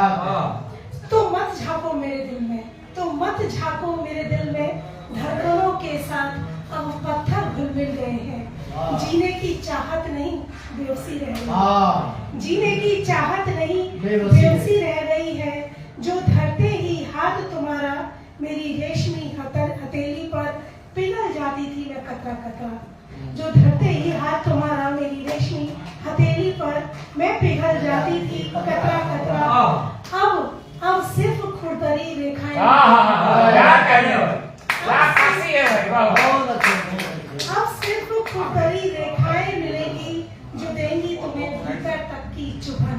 तो मत झांको मेरे दिल में, तो मत झांको मेरे दिल में, धड़कनों के साथ अब पत्थर घुल मिल गए हैं। जीने की चाहत नहीं बेबसी रह गई, जीने की चाहत नहीं बेबसी रह गई है। जो धरते ही हाथ तुम्हारा मेरी रेशमी हथेली पर पिघल जाती थी मैं कतरा कतरा, जो धरते ही हाथ तुम्हारा मेरी रेशमी हथेली पर मैं पिघल जाती थी कतरा कतरा। अब सिर्फ खुरदरी रेखाएं, अब सिर्फ खुरदरी रेखाएं मिलेंगी जो देंगी तुम्हें भीतर तक की चुभन।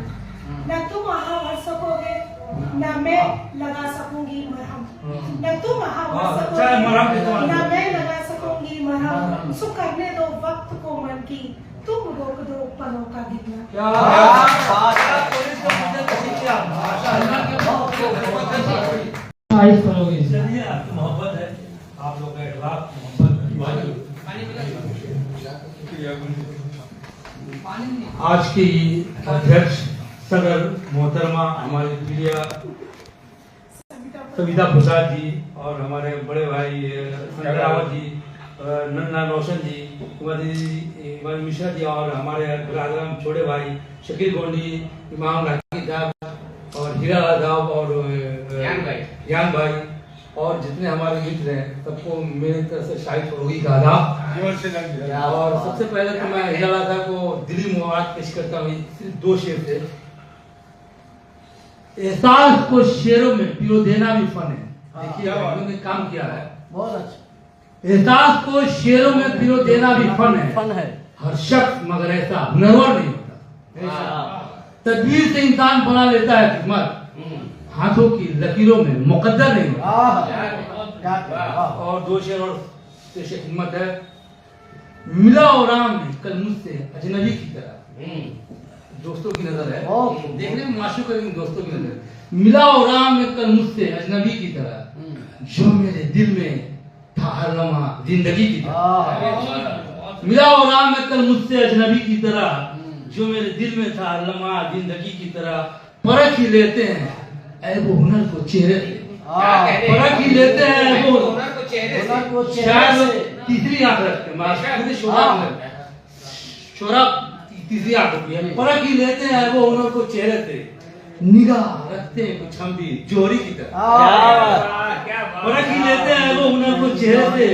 न तुम वहां भर सकोगे, न मैं लगा सकूंगी मरहम, न तुम वहां भर सकोगे, न मैं लगा सकूंगी मरहम। सो करने दो वक्त को मन की, तुम रोक दो पलों का गिरना। चलिए आपकी मोहब्बत है, आप लोग का इखलाक आज की अध्यक्ष सदर मोहतरमा हमारी प्रिया सविता प्रसाद जी और हमारे बड़े भाई रावत जी, नन्ना रोशन जी, कुमारी मिश्रा जी और हमारे बिरादराम छोटे भाई शकील गोंडी, इमाम राखी साहब और हीरा साहब और यान भाई और जितने हमारे मित्र हैं सबको मेरी तरफ से शाहिद फरोगी का आदाब। और सबसे पहले तो मैं हीरा साहब को दिली मुबारक पेश करता हूँ सिर्फ 2 शेर से। एहसास को शेरों में पिरो देना भी फन है। देखिए उन्होंने काम किया है बहुत अच्छा। एहसास को शेरों में पिरो देना भी फन है, हर शख्स मगर ऐसा हुनरवर नहीं होता। तदबीर से इंसान बना लेता है खिदमत, हाथों की लकीरों में मुकद्दर नहीं होता। और 2 शेर और पेश खिदमत है। मिला और राम ने कल मुझसे अजनबी की तरह, दोस्तों की नजर है, देखने में माशूक है दोस्तों की नजर। मिला और राम ने कल मुझसे अजनबी की तरह, जो मेरे दिल में था हर लम्हा जिंदगी की तरह। मिला और राम ने कल मुझसे अजनबी की तरह, जो मेरे दिल में था हर लम्हा जिंदगी की तरह। परख ही लेते हैं ऐ वो हुनर को चेहरे से, परख ही लेते हैं वो हुनर को चेहरे से। शायद तीसरी आंख रखते हैं, शोरा तीसरी आंख होती है। परख ही लेते हैं वो हुनर को चेहरे से, निगाह रखते हैं कुछ हम भी जोहरी की तरह। परख ही लेते हैं वो हुनर को चेहरे से,